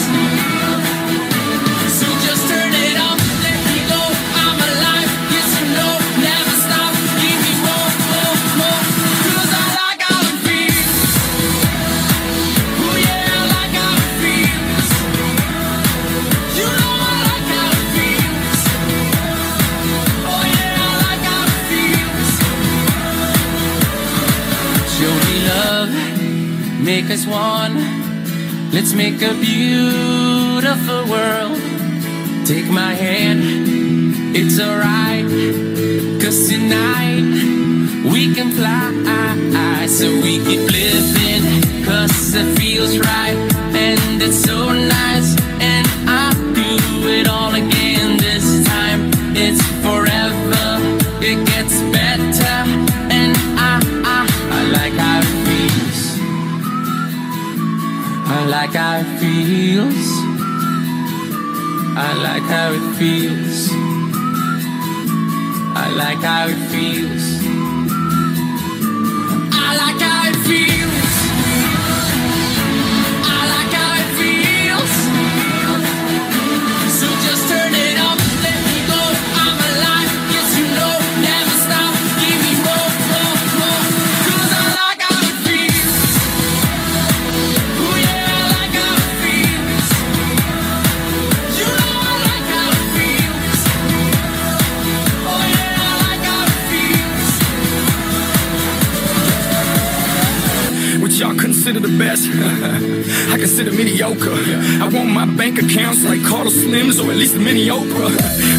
So just turn it up, let me go. I'm alive, yes or no, never stop. Give me more, more, more. 'Cause I like how it feels. Oh yeah, I like how it feels. You know I like how it feels. Oh yeah, I like how it feels. Show me love, make us one. Let's make a beautiful world. Take my hand, it's alright, 'cause tonight we can fly. So we keep living 'cause it feels right, and it's so nice, and I do it all again this time. It's forever, it gets better, and I like how it feels. I like how it feels. I like how it feels. I like how it feels. I like how it feels. I like how it feels. So just turn it up, let me go. I'm alive, yes you know, never stop. Give me more, more, more. 'Cause I like how it feels. Oh yeah, I like how it feels. You know I like how it feels. Oh yeah, I like how it feels. What y'all consider the best, I consider mediocre. I want my bank accounts like Carlos Slims, or at least a mini Oprah.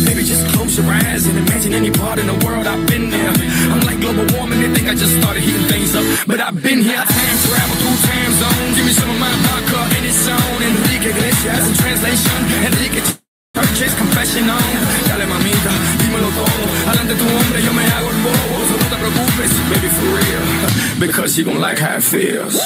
Baby, just close your eyes and imagine any part in the world I've been there. I'm like global warming, they think I just started heating things up, but I've been here. I time travel through time zones. Give me some of my vodka in its zone. Enrique Iglesias in translation. Enrique Church's confession on. Dale mamita, dímelo todo. Adelante tu hombre, yo me hago el bobo. So no te preocupes, baby, for real, because you gon' like how it feels.